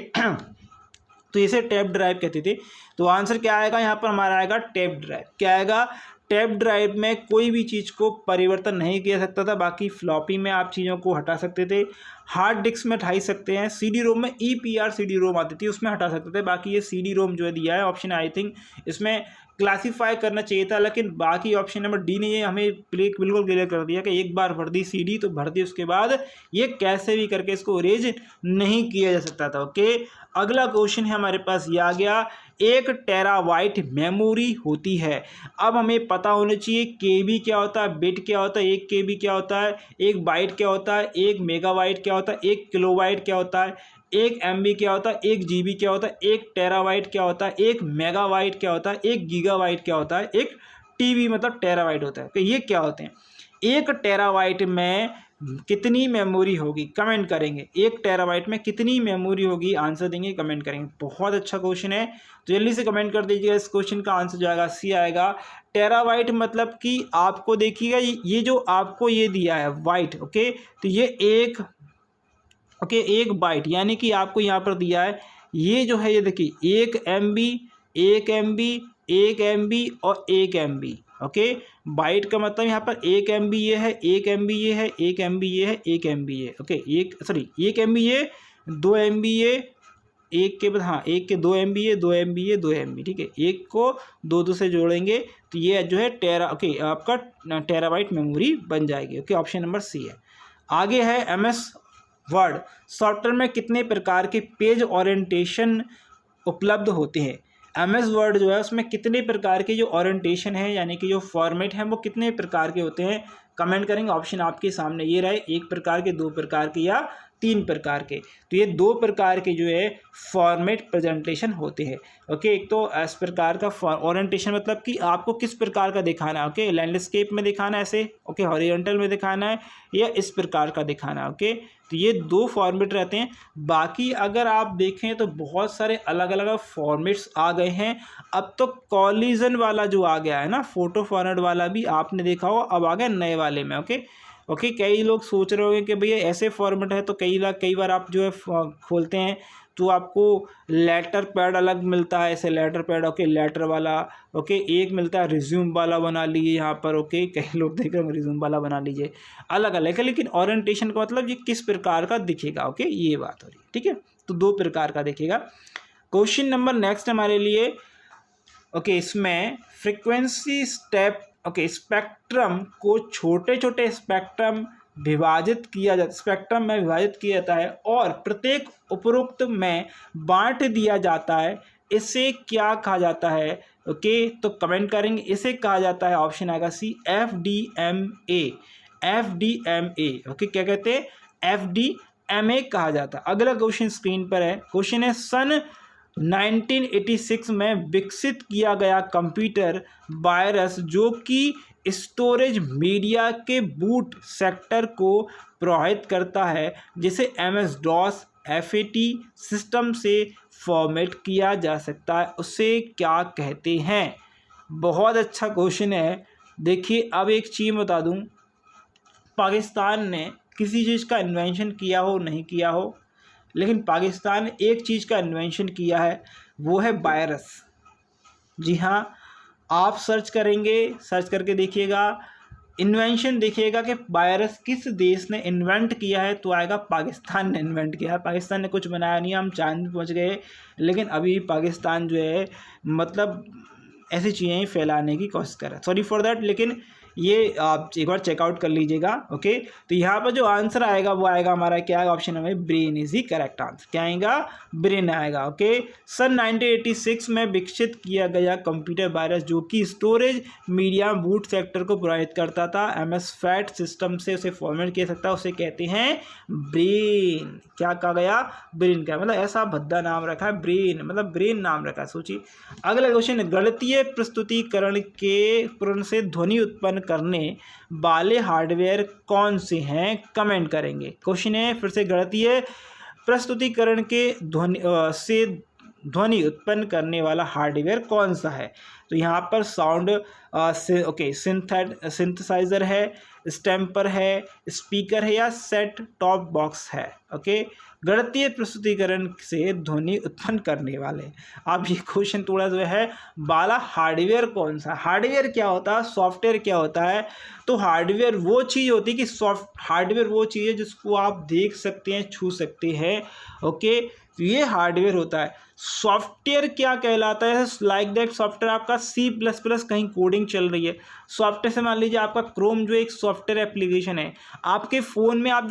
तो इसे टेप ड्राइव कहते थे। तो आंसर क्या आएगा यहाँ पर हमारा? आएगा टेप ड्राइव। क्या आएगा? टेप ड्राइव में कोई भी चीज़ को परिवर्तन नहीं किया सकता था, बाकी फ्लॉपी में आप चीज़ों को हटा सकते थे, हार्ड डिस्क में हटा सकते हैं, CD रोम में EPR CD रोम आती थी, उसमें हटा सकते थे। बाकी ये CD रोम जो है दिया है ऑप्शन, आई थिंक इसमें क्लासीफाई करना चाहिए था, लेकिन बाकी ऑप्शन नंबर डी ने ये हमें बिल्कुल क्लियर कर दिया कि एक बार भर दी CD तो भर दी, उसके बाद ये कैसे भी करके इसको इरेज नहीं किया जा सकता था। ओके, अगला क्वेश्चन है हमारे पास, ये आ गया, 1 टेराबाइट मेमोरी होती है। अब हमें पता होना चाहिए KB क्या होता है, बिट क्या होता है, 1 KB क्या होता है, 1 बाइट क्या होता है, 1 मेगाबाइट क्या होता है, 1 किलोबाइट क्या होता है, 1 MB क्या होता है, 1 GB क्या होता है, 1 टेराबाइट क्या होता है, 1 मेगाबाइट क्या होता है, 1 गीगाबाइट क्या होता है, 1 TB मतलब टेराबाइट होता है। तो ये क्या होते हैं? 1 टेराबाइट में कितनी मेमोरी होगी? कमेंट करेंगे, 1 टेराबाइट में कितनी मेमोरी होगी, आंसर देंगे, कमेंट करेंगे। बहुत अच्छा क्वेश्चन है, तो जल्दी से कमेंट कर दीजिएगा। इस क्वेश्चन का आंसर जाएगा C आएगा। टेराबाइट मतलब कि आपको देखिएगा, ये जो आपको ये दिया है बाइट, ओके, तो ये एक, ओके, 1 बाइट यानी कि आपको यहाँ पर दिया है, ये जो है ये देखिए 1 MB, 1 MB, 1 MB और 1 MB, ओके। बाइट का मतलब यहाँ पर 1 MB ये है, 1 MB ये है, 1 MB ये है, 1 MB ये, ओके। 1 MB ये, 2 MB ये, एक के बाद हाँ, एक के 2 MB ये, 2 MB ये, 2 MB, ठीक है। एक को 2 से जोड़ेंगे तो ये जो है ओके आपका टेराबाइट मेमोरी बन जाएगी, ओके। ऑप्शन नंबर सी है। आगे है MS वर्ड सॉफ्टवेयर में कितने प्रकार के पेज ओरिएंटेशन उपलब्ध होते हैं। MS वर्ड जो है उसमें कितने प्रकार के जो ओरिएंटेशन है यानी कि जो फॉर्मेट है वो कितने प्रकार के होते हैं, कमेंट करेंगे। ऑप्शन आपके सामने ये रहे, 1 प्रकार के, 2 प्रकार के या 3 प्रकार के। तो ये 2 प्रकार के जो है फॉर्मेट प्रेजेंटेशन होते हैं, ओके। एक तो इस प्रकार का ओरिएंटेशन मतलब कि आपको किस प्रकार का दिखाना है, ओके। लैंडस्केप में दिखाना है ऐसे, ओके, हॉरिजॉन्टल में दिखाना है या इस प्रकार का दिखाना है, ओके। तो ये 2 फॉर्मेट रहते हैं। बाकी अगर आप देखें तो बहुत सारे अलग अलग फॉर्मेट्स आ गए हैं। अब तो कॉलिजन वाला जो आ गया है ना, फोटो फॉर्मेट वाला भी आपने देखा हो, अब आ गया नए वाले में, ओके। कई लोग सोच रहे होंगे कि भैया ऐसे फॉर्मेट है तो कई बार आप जो है खोलते हैं तो आपको लेटर पैड अलग मिलता है, ऐसे लेटर पैड, ओके, लेटर वाला, ओके। एक मिलता है रिज्यूम वाला, बना लीजिए यहाँ पर, ओके। कई लोग देख रहे हैं रिज्यूम वाला बना लीजिए, अलग अलग है। लेकिन ओरिएंटेशन का मतलब ये किस प्रकार का दिखेगा, ओके, ये बात हो रही है, ठीक है। तो 2 प्रकार का दिखेगा। क्वेश्चन नंबर नेक्स्ट हमारे लिए, ओके, इसमें फ्रीक्वेंसी स्टेप, ओके, स्पेक्ट्रम को छोटे छोटे स्पेक्ट्रम में विभाजित किया जाता है और प्रत्येक उपरोक्त में बांट दिया जाता है। इसे क्या कहा जाता है, ओके। तो कमेंट करेंगे, इसे कहा जाता है, ऑप्शन आएगा सी, FDMA, ओके। क्या कहते हैं, FDMA कहा जाता है। अगला क्वेश्चन स्क्रीन पर है। क्वेश्चन है, सन 1986 में विकसित किया गया कंप्यूटर वायरस जो कि स्टोरेज मीडिया के बूट सेक्टर को प्रभावित करता है, जिसे MS-DOS FAT सिस्टम से फॉर्मेट किया जा सकता है, उसे क्या कहते हैं। बहुत अच्छा क्वेश्चन है। देखिए, अब एक चीज़ बता दूं, पाकिस्तान ने किसी चीज़ का इन्वेंशन किया हो नहीं किया हो, लेकिन पाकिस्तान ने एक चीज़ का इन्वेंशन किया है, वो है वायरस। जी हाँ, आप सर्च करके देखिएगा, इन्वेंशन देखिएगा कि वायरस किस देश ने इन्वेंट किया है, तो आएगा पाकिस्तान ने इन्वेंट किया है। पाकिस्तान ने कुछ बनाया नहीं, हम चांद पे पहुँच गए, लेकिन अभी पाकिस्तान जो है मतलब ऐसी चीज़ें फैलाने की कोशिश कर रहा है, सॉरी फॉर दैट। लेकिन ये आप एक बार चेकआउट कर लीजिएगा, ओके। तो यहाँ पर जो आंसर आएगा वो आएगा हमारा क्या आएगा, option number brain is he correct answer. क्या आएगा, ब्रेन आएगा, ओके। सन 1986 में विकसित किया गया कंप्यूटर वायरस जो कि स्टोरेज मीडिया बूट सेक्टर को प्रभावित करता था, MS-FAT सिस्टम से उसे फॉर्मेट किया सकता है, उसे कहते हैं ब्रेन। क्या कहा गया, ब्रेन। का मतलब ऐसा भद्दा नाम रखा है, ब्रेन मतलब ब्रेन नाम रखा है, सोचिए। अगला क्वेश्चन, गणितीय प्रस्तुतिकरण के पूर्ण से ध्वनि उत्पन्न करने वाले हार्डवेयर कौन से हैं, कमेंट करेंगे। क्वेश्चन है फिर से, गणितीय प्रस्तुतिकरण के ध्वनि उत्पन्न करने वाला हार्डवेयर कौन सा है। तो यहाँ पर साउंड, ओके, सिंथेसाइजर है, स्टैम्पर है, स्पीकर है या सेट टॉप बॉक्स है, ओके। गणितीय प्रस्तुतिकरण से ध्वनि उत्पन्न करने वाले, अब ये क्वेश्चन थोड़ा जो है बाला, हार्डवेयर कौन सा, हार्डवेयर क्या होता है, सॉफ्टवेयर क्या होता है। तो हार्डवेयर वो चीज़ होती है कि हार्डवेयर वो चीज़ है जिसको आप देख सकते हैं, छू सकते हैं, ओके। तो ये हार्डवेयर होता है। सॉफ्टवेयर क्या कहलाता है, लाइक दैट सॉफ्टवेयर आपका C++ कहीं कोडिंग चल रही है, सॉफ्टवेयर से मान लीजिए आपका क्रोम जो एक सॉफ्टवेयर एप्लीकेशन है, आपके फ़ोन में आप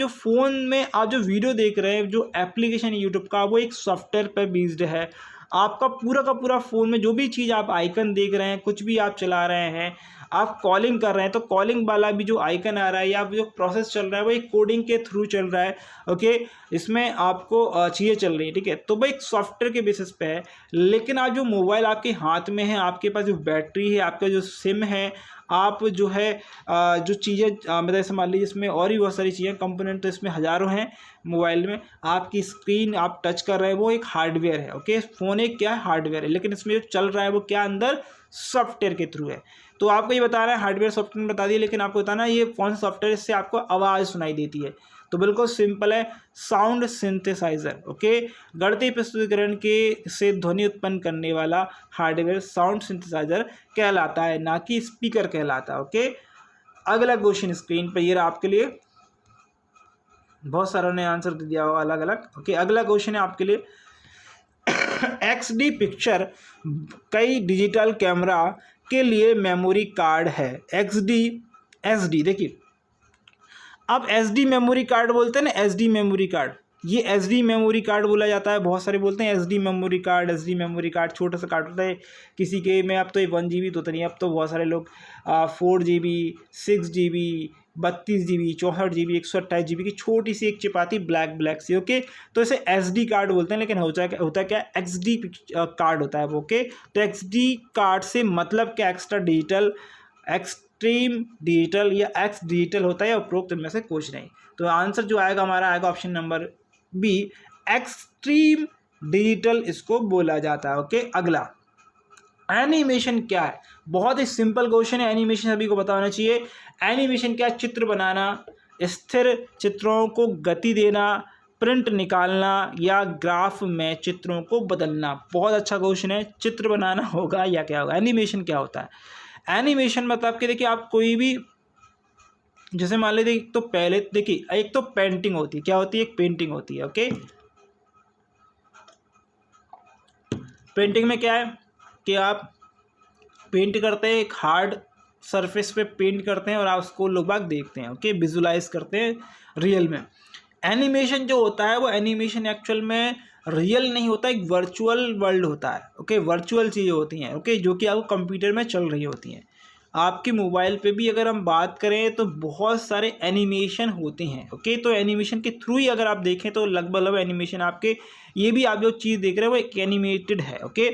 जो वीडियो देख रहे हैं, जो एप्लीकेशन है यूट्यूब का, वो एक सॉफ्टवेयर पर बेस्ड है। आपका पूरा का पूरा फ़ोन में जो भी चीज़ आप आइकन देख रहे हैं, कुछ भी आप चला रहे हैं, आप कॉलिंग कर रहे हैं, तो कॉलिंग वाला भी जो आइकन आ रहा है या जो प्रोसेस चल रहा है वो एक कोडिंग के थ्रू चल रहा है, ओके। इसमें आपको चीज़ें चल रही है, ठीक है। तो वो एक सॉफ्टवेयर के बेसिस पे है। लेकिन आप जो मोबाइल आपके हाथ में है, आपके पास जो बैटरी है, आपका जो सिम है, आप जो है जो चीज़ें मतलब ऐसे मान लीजिए इसमें और भी बहुत सारी चीज़ें, कंपोनेंट तो इसमें हज़ारों हैं मोबाइल में। आपकी स्क्रीन आप टच कर रहे हैं, वो एक हार्डवेयर है, ओके। फ़ोन एक क्या है, हार्डवेयर है, लेकिन इसमें जो चल रहा है वो क्या अंदर सॉफ्टवेयर के थ्रू है। तो आपको ये बता रहा है हार्डवेयर सॉफ्टवेयर बता दिए, लेकिन आपको बताना है ये कौन सा सॉफ्टवेयर, इससे आपको आवाज़ सुनाई देती है। तो बिल्कुल सिंपल है, साउंड सिंथेसाइजर। ओके, गणितीय प्रस्तुतिकरण के से ध्वनि उत्पन्न करने वाला हार्डवेयर साउंड सिंथेसाइजर कहलाता है, ना कि स्पीकर कहलाता है। ओके, अगला क्वेश्चन स्क्रीन पर ये रहा आपके लिए, बहुत सारों ने आंसर दिया हुआ अलग अलग। ओके, अगला क्वेश्चन है आपके लिए XD पिक्चर कई डिजिटल कैमरा के लिए मेमोरी कार्ड है। SD देखिए, अब SD मेमोरी कार्ड बोलते हैं ना, SD मेमोरी कार्ड, ये SD मेमोरी कार्ड बोला जाता है। बहुत सारे बोलते हैं SD memory card, SD memory card, छोटा सा कार्ड होता है किसी के में। अब तो ये 1 GB तो नहीं, अब तो बहुत सारे लोग 4 GB, 6 GB, 32 GB, 64 GB, 128 GB की छोटी सी एक चिप आती है ब्लैक सी। ओके, तो इसे SD कार्ड बोलते हैं, लेकिन होता क्या XD कार्ड होता है वो। ओके, तो XD कार्ड से मतलब क्या, एक्स्ट्रा डिजिटल, एक्सट्रीम डिजिटल या एक्स डिजिटल होता है, या उपरोक्त इनमें से कुछ नहीं। तो आंसर जो आएगा हमारा आएगा option number B, extreme digital इसको बोला जाता है। ओके, अगला एनिमेशन क्या है, बहुत ही सिंपल क्वेश्चन है, एनिमेशन सभी को पता होना चाहिए। एनिमेशन क्या है, चित्र बनाना, स्थिर चित्रों को गति देना, प्रिंट निकालना या ग्राफ में चित्रों को बदलना। बहुत अच्छा क्वेश्चन है, चित्र बनाना होगा या क्या होगा। एनिमेशन क्या होता है, एनिमेशन मतलब कि देखिए आप कोई भी, जैसे मान लीजिए तो पहले देखिए एक तो पेंटिंग होती है, क्या होती है, एक पेंटिंग होती है। ओके, पेंटिंग में क्या है कि आप पेंट करते हैं, एक हार्ड सरफेस पे पेंट करते हैं और आप उसको लोग बाग देखते हैं। ओके, विजुलाइज करते हैं रियल में। एनिमेशन जो होता है वो एनिमेशन एक्चुअल में रियल नहीं होता, एक वर्चुअल वर्ल्ड होता है। ओके, वर्चुअल चीज़ें होती हैं। ओके, जो कि आपको कंप्यूटर में चल रही होती हैं। आपके मोबाइल पे भी अगर हम बात करें तो बहुत सारे एनिमेशन होते हैं। ओके, तो एनिमेशन के थ्रू ही अगर आप देखें तो लगभग एनिमेशन आपके, ये भी आप जो चीज़ देख रहे हैं वो एक एनिमेटेड है। ओके,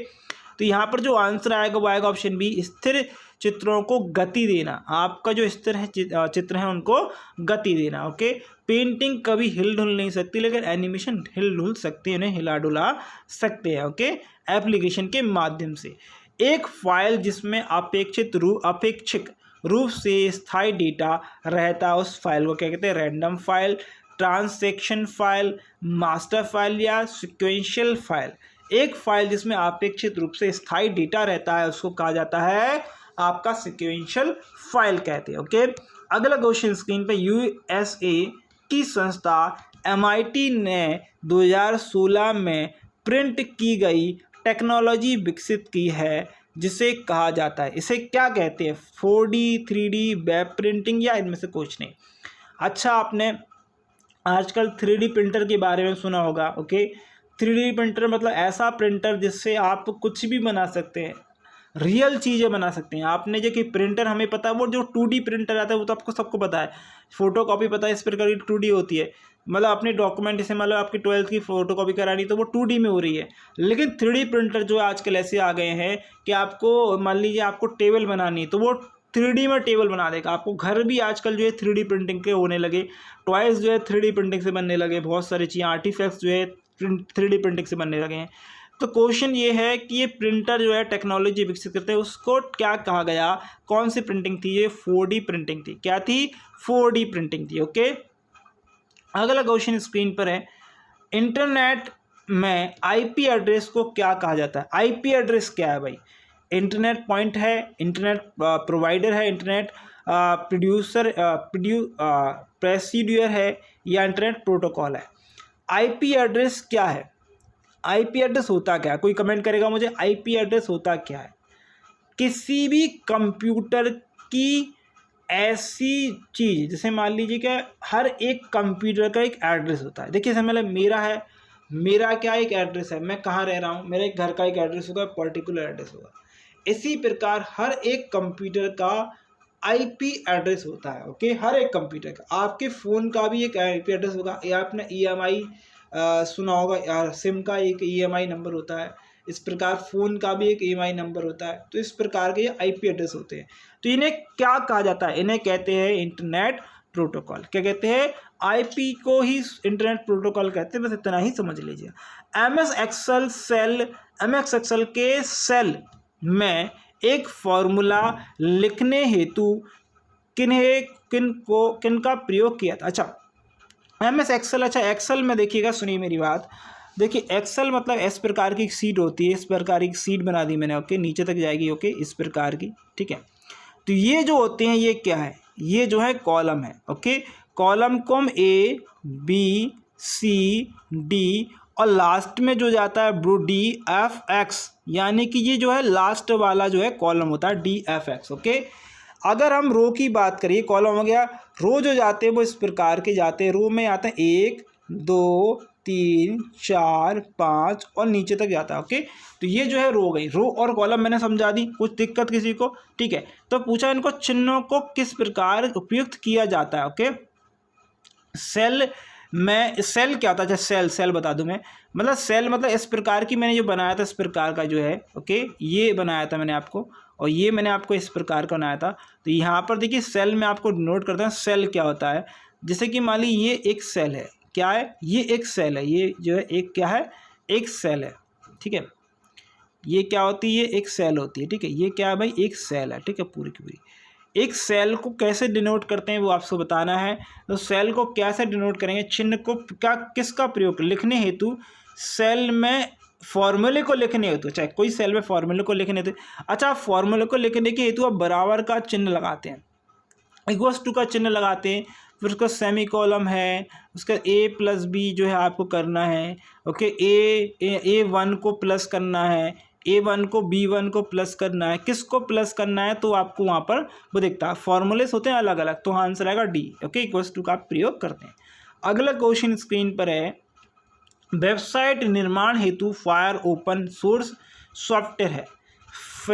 तो यहाँ पर जो आंसर आएगा वो आएगा ऑप्शन बी, स्थिर चित्रों को गति देना। आपका जो स्थिर है चित्र है उनको गति देना। ओके, पेंटिंग कभी हिल डुल नहीं सकती, लेकिन एनिमेशन हिल डुल सकते हैं, उन्हें हिला डुला सकते हैं। ओके, एप्लीकेशन के माध्यम से। एक फाइल जिसमें अपेक्षित रूप से स्थायी डेटा रहता है, उस फाइल को क्या कहते हैं, random file, transaction file, master file या सिक्वेंशियल फाइल। एक फाइल जिसमें अपेक्षित रूप से स्थायी डेटा रहता है उसको कहा जाता है आपका सिक्वेंशियल फाइल कहते हैं। ओके, अगला क्वेश्चन स्क्रीन पे, USA की संस्था MIT ने 2016 में प्रिंट की गई टेक्नोलॉजी विकसित की है जिसे कहा जाता है, इसे क्या कहते हैं, 4D 3D वेब प्रिंटिंग या इनमें से कुछ नहीं। अच्छा, आपने आजकल 3D प्रिंटर के बारे में सुना होगा। ओके, 3D प्रिंटर मतलब ऐसा प्रिंटर जिससे आप कुछ भी बना सकते हैं, रियल चीज़ें बना सकते हैं। आपने जो कि प्रिंटर हमें पता है, वो जो 2D प्रिंटर आता है वो तो आपको सबको पता है, फोटो कॉपी पता है, इस प्रकार की 2D होती है। मतलब अपने डॉक्यूमेंट जैसे मतलब आपकी 12th की फोटो कॉपी करानी तो वो 2D में हो रही है। लेकिन 3D प्रिंटर जो आजकल ऐसे आ गए हैं कि आपको मान लीजिए आपको टेबल बनानी है तो वो 3D में टेबल बना देगा। आपको घर भी आजकल जो है 3D प्रिंटिंग के होने लगे, टॉयज़ जो है 3D प्रिंटिंग से बनने लगे, बहुत सारी चीज़ें आर्टिफैक्ट्स जो है 3D प्रिंटिंग से बनने लगे हैं। तो क्वेश्चन ये है कि ये प्रिंटर जो है टेक्नोलॉजी विकसित करते हैं उसको क्या कहा गया, कौन सी प्रिंटिंग थी, ये 4D प्रिंटिंग थी। क्या थी, 4D प्रिंटिंग थी। ओके, अगला क्वेश्चन स्क्रीन पर है, इंटरनेट में IP एड्रेस को क्या कहा जाता है। IP एड्रेस क्या है भाई, इंटरनेट पॉइंट है, इंटरनेट प्रोवाइडर है, इंटरनेट प्रोसीड्यूर है या इंटरनेट प्रोटोकॉल है। IP एड्रेस क्या है, IP एड्रेस होता क्या है, कोई कमेंट करेगा मुझे, IP एड्रेस होता क्या है, किसी भी कंप्यूटर की ऐसी चीज़, जैसे मान लीजिए कि हर एक कंप्यूटर का एक एड्रेस होता है। देखिए मतलब मेरा है, मेरा क्या एक एड्रेस है, मैं कहाँ रह रहा हूँ, मेरे घर का एक एड्रेस होगा, पर्टिकुलर एड्रेस होगा। इसी प्रकार हर एक कंप्यूटर का IP एड्रेस होता है। ओके, हर एक कंप्यूटर का, आपके फ़ोन का भी एक IP एड्रेस होगा, या आपने EMI सुना होगा, या सिम का एक EMI नंबर होता है, इस प्रकार फ़ोन का भी एक EMI नंबर होता है। तो इस प्रकार के ये IP एड्रेस होते हैं। तो इन्हें क्या कहा जाता है, इन्हें कहते हैं इंटरनेट प्रोटोकॉल। क्या कहते हैं, IP को ही इंटरनेट प्रोटोकॉल कहते हैं, बस इतना ही समझ लीजिए। MS एक्सेल के सेल में एक फॉर्मूला लिखने हेतु किनका प्रयोग किया था। अच्छा, MS एक्सेल, अच्छा एक्सेल में देखिएगा, सुनिए मेरी बात, देखिए एक्सेल मतलब इस प्रकार की सीट होती है, इस प्रकार की सीट बना दी मैंने, ओके, नीचे तक जाएगी, ओके, इस प्रकार की, ठीक है। तो ये जो होते हैं ये क्या है, ये जो है कॉलम है, okay, column com A B C D और लास्ट में जो जाता है ब्रो DFX, यानी कि ये जो है लास्ट वाला जो है कॉलम होता है DFX, ओके। अगर हम रो की बात करिए, कॉलम हो गया, रो जो जाते हैं वो इस प्रकार के जाते हैं, रो में आते हैं 1 2 3 4 5 और नीचे तक जाता है, ओके। तो ये जो है रो गई, रो और कॉलम मैंने समझा दी, कुछ दिक्कत किसी को, ठीक है। तो पूछा इनको चिन्हों को किस प्रकार उपयुक्त किया जाता है, ओके। सेल में, सेल क्या होता है, अच्छा सेल बता दूं मैं, मतलब सेल मतलब इस प्रकार की मैंने जो बनाया था, इस प्रकार का जो है, ओके, ये बनाया था मैंने आपको, और ये मैंने आपको इस प्रकार का बनाया था। तो यहाँ पर देखिए सेल में आपको नोट करते हैं सेल क्या होता है। जैसे कि मान ली ये एक सेल है, क्या है, ये एक सेल है, ये जो है एक क्या है, एक सेल है, ठीक है। ये क्या होती है, ये एक सेल होती है, ठीक है। ये क्या है भाई, एक सेल है, ठीक है, पूरी की पूरी। एक सेल को कैसे डिनोट करते हैं वो आपको बताना है। तो सेल को कैसे डिनोट करेंगे, चिन्ह को क्या, किसका प्रयोग लिखने हेतु, सेल में फॉर्मूले को लिखने हेतु, चाहे कोई सेल में फॉर्मूले को लिखने हेतु, अच्छा फॉर्मूले को लिखने के हेतु आप बराबर का चिन्ह लगाते हैं, इक्वल्स टू का चिन्ह लगाते हैं, फिर उसका सेमी कॉलम है, उसका A+B जो है आपको करना है, ओके, A1 को प्लस करना है, A1 को B1 को प्लस करना है, किसको प्लस करना है तो आपको वहाँ पर वो दिखता है, फॉर्मूलेस होते हैं अलग अलग, तो आंसर आएगा D, ओके, इक्वल्स टू का आप प्रयोग करते हैं। अगला क्वेश्चन स्क्रीन पर है, वेबसाइट निर्माण हेतु फायर ओपन सोर्स सॉफ्टवेयर है,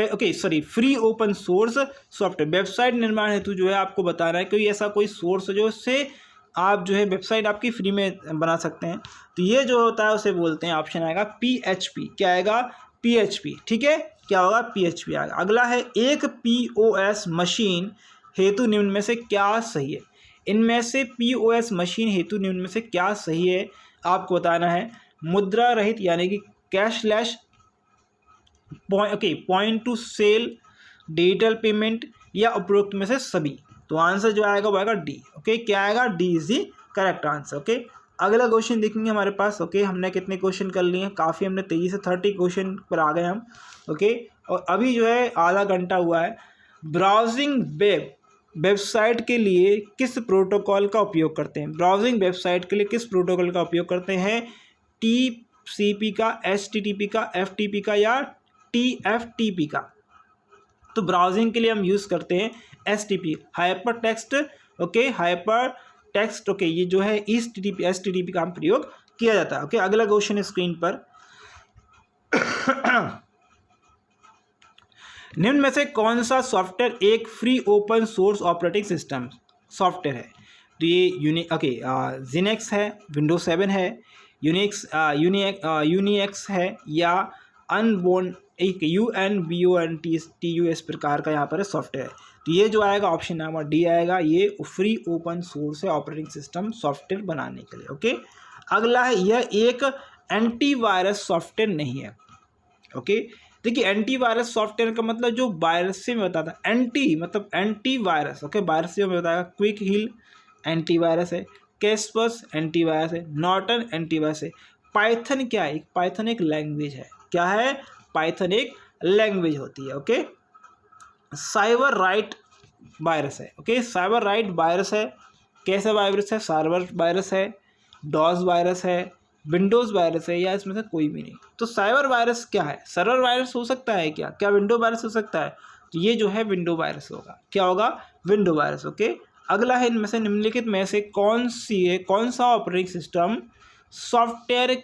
okay sorry free open source software, website निर्माण हेतु जो है आपको बताना है कोई ऐसा कोई सोर्स जो उससे आप जो है वेबसाइट आपकी फ्री में बना सकते हैं। तो ये जो होता है उसे बोलते हैं, ऑप्शन आएगा PHP, क्या आएगा, PHP, ठीक है, क्या होगा, PHP आएगा। अगला है, एक POS मशीन हेतु निम्न में से क्या सही है, इनमें से POS मशीन हेतु निम्न में से क्या सही है आपको बताना है। मुद्रा रहित यानी कि cashless, point to sale, digital payment या उपरोक्त में से सभी। तो आंसर जो आएगा वो आएगा डी, ओके, क्या आएगा, D is the correct answer, okay. अगला क्वेश्चन देखेंगे हमारे पास, ओके, हमने कितने क्वेश्चन कर लिए हैं, काफ़ी, हमने तेजी से 30 क्वेश्चन पर आ गए हम, ओके, और अभी जो है आधा घंटा हुआ है। ब्राउजिंग वेबसाइट के लिए किस प्रोटोकॉल का उपयोग करते हैं, ब्राउजिंग वेबसाइट के लिए किस प्रोटोकॉल का उपयोग करते हैं, TCP का, HTTP का, FTP का या TFTP का। तो ब्राउजिंग के लिए हम यूज़ करते हैं HTTP, hyper text, okay, hyper text, okay, ये जो है HTTP का हम प्रयोग किया जाता है, ओके। अगला क्वेश्चन है स्क्रीन पर, निम्न में से कौन सा सॉफ्टवेयर एक free open source operating system software है। तो ये जिनेक्स है, विंडोज 7 है, यूनिक्स है या अनबोन, एक UNBONTU इस प्रकार का यहाँ पर सॉफ्टवेयर है। तो ये जो आएगा ऑप्शन नंबर डी आएगा, ये फ्री ओपन सोर्स है ऑपरेटिंग सिस्टम सॉफ्टवेयर बनाने के लिए, ओके। अगला है, यह एक एंटीवायरस सॉफ्टवेयर नहीं है, ओके। देखिए एंटीवायरस सॉफ्टवेयर का मतलब जो वायरस से मैं बताता, एंटी मतलब एंटीवायरस, ओके, वायरस से मैं बताएगा, क्विक हिल एंटीवायरस है, कैस्पर्स एंटीवायरस है, नॉर्टन एंटीवायरस है। पाइथन क्या है, पाइथन एक लैंग्वेज है, क्या है, पाइथन एक लैंग्वेज होती है, ओके। साइबर राइट वायरस है, ओके, साइबर राइट वायरस है, कैसा वायरस है, सर्वर वायरस है, डॉस वायरस है, विंडोज़ वायरस है या इसमें से कोई भी नहीं। तो साइबर वायरस क्या है, सर्वर वायरस हो सकता है क्या, क्या विंडो वायरस हो सकता है, तो ये जो है विंडो वायरस होगा, क्या होगा, विंडो वायरस, ओके। अगला है, इनमें से निम्नलिखित में से कौन सा ऑपरेटिंग सिस्टम सॉफ्टवेयर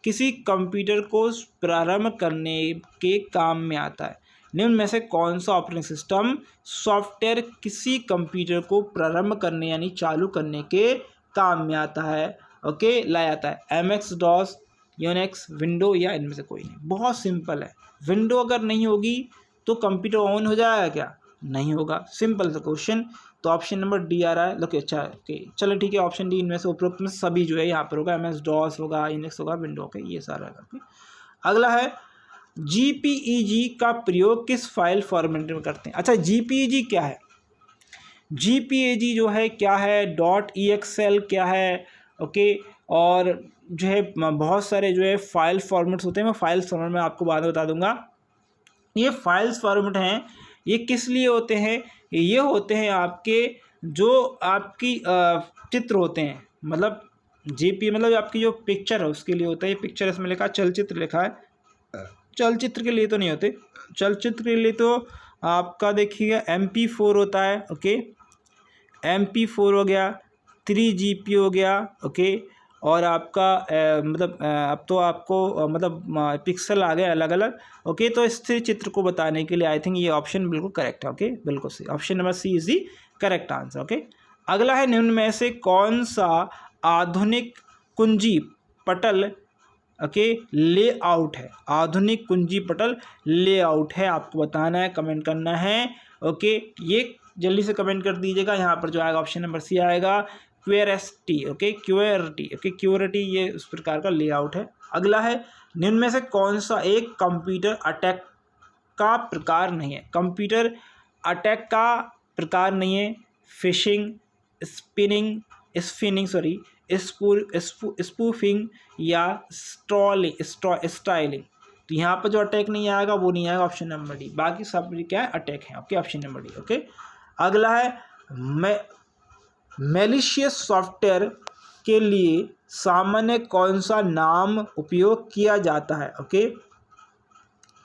किसी कंप्यूटर को प्रारंभ करने के काम में आता है। निम्न में से कौन सा ऑपरेटिंग सिस्टम सॉफ्टवेयर किसी कंप्यूटर को प्रारंभ करने यानी चालू करने के काम में आता है, ओके, लाया जाता है, MS DOS, यूनिक्स, विंडो या इनमें से कोई नहीं। बहुत सिंपल है, विंडो अगर नहीं होगी तो कंप्यूटर ऑन हो जाएगा क्या, नहीं होगा, सिंपल सा क्वेश्चन। तो ऑप्शन नंबर डी आ रहा है, ओके, अच्छा, ओके, चलो ठीक है, ऑप्शन डी, इनमें से उपरोक्त में सभी जो है यहाँ पर होगा, MS DOS होगा, यूनिक्स होगा, विंडो, ओके, ये सारा है। अगला है, JPEG का प्रयोग किस फाइल फॉर्मेट में करते हैं। अच्छा, JPEG क्या है, GPAG जो है क्या है, .exl क्या है, ओके। और जो है बहुत सारे जो है फाइल फॉर्मेट्स होते हैं, मैं फाइल फॉर्मेट में आपको बाद में बता दूंगा। ये फाइल्स फॉर्मेट हैं, ये किस लिए होते हैं, ये होते हैं आपके जो आपकी चित्र होते हैं, मतलब GP मतलब आपकी जो पिक्चर है उसके लिए होता है। ये पिक्चर इसमें लिखा है, चलचित्र लिखा है, चलचित्र के लिए तो नहीं होते। चलचित्र के लिए तो आपका देखिएगा MP4 होता है, ओके। MP4 हो गया, 3GP हो गया, ओके। और आपका मतलब अब तो आपको मतलब पिक्सल आ गए अलग अलग, ओके। तो स्थिर चित्र को बताने के लिए आई थिंक ये ऑप्शन बिल्कुल करेक्ट है, ओके, बिल्कुल सही। Option number C is the correct answer, okay. अगला है, निम्न में से कौन सा आधुनिक कुंजी पटल, ओके, लेआउट है। आधुनिक कुंजी पटल लेआउट है, आपको बताना है, कमेंट करना है, ओके। ये जल्दी से कमेंट कर दीजिएगा। यहाँ पर जो आएगा ऑप्शन नंबर C आएगा, QWERTY, okay, QWERTY, okay, QWERTY ये उस प्रकार का लेआउट है। अगला है, निम्न में से कौन सा एक कंप्यूटर अटैक का प्रकार नहीं है। कंप्यूटर अटैक का प्रकार नहीं है। फिशिंग, स्पूफिंग या स्टाइलिंग। तो यहाँ पर जो अटैक नहीं आएगा वो नहीं आएगा, ऑप्शन नंबर D। बाकी सब क्या है, अटैक है, okay, option number D, okay. अगला है, मैलिशियस सॉफ्टवेयर के लिए सामान्य कौन सा नाम उपयोग किया जाता है, ओके।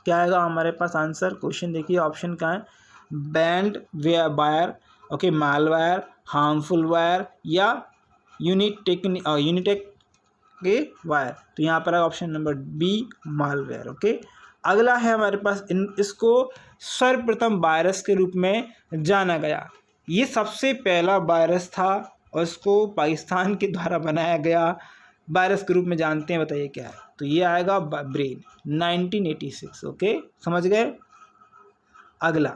क्या आएगा हमारे पास आंसर, क्वेश्चन देखिए, ऑप्शन क्या है, band wire, okay, malware, harmful wire या यूनिटेक के वायर। तो यहाँ पर है option number B, malware, okay. अगला है हमारे पास, इसको सर्वप्रथम वायरस के रूप में जाना गया। ये सबसे पहला वायरस था और इसको पाकिस्तान के द्वारा बनाया गया वायरस के रूप में जानते हैं, बताइए क्या है। तो ये आएगा ब्रेन, 1986, ओके, समझ गए। अगला,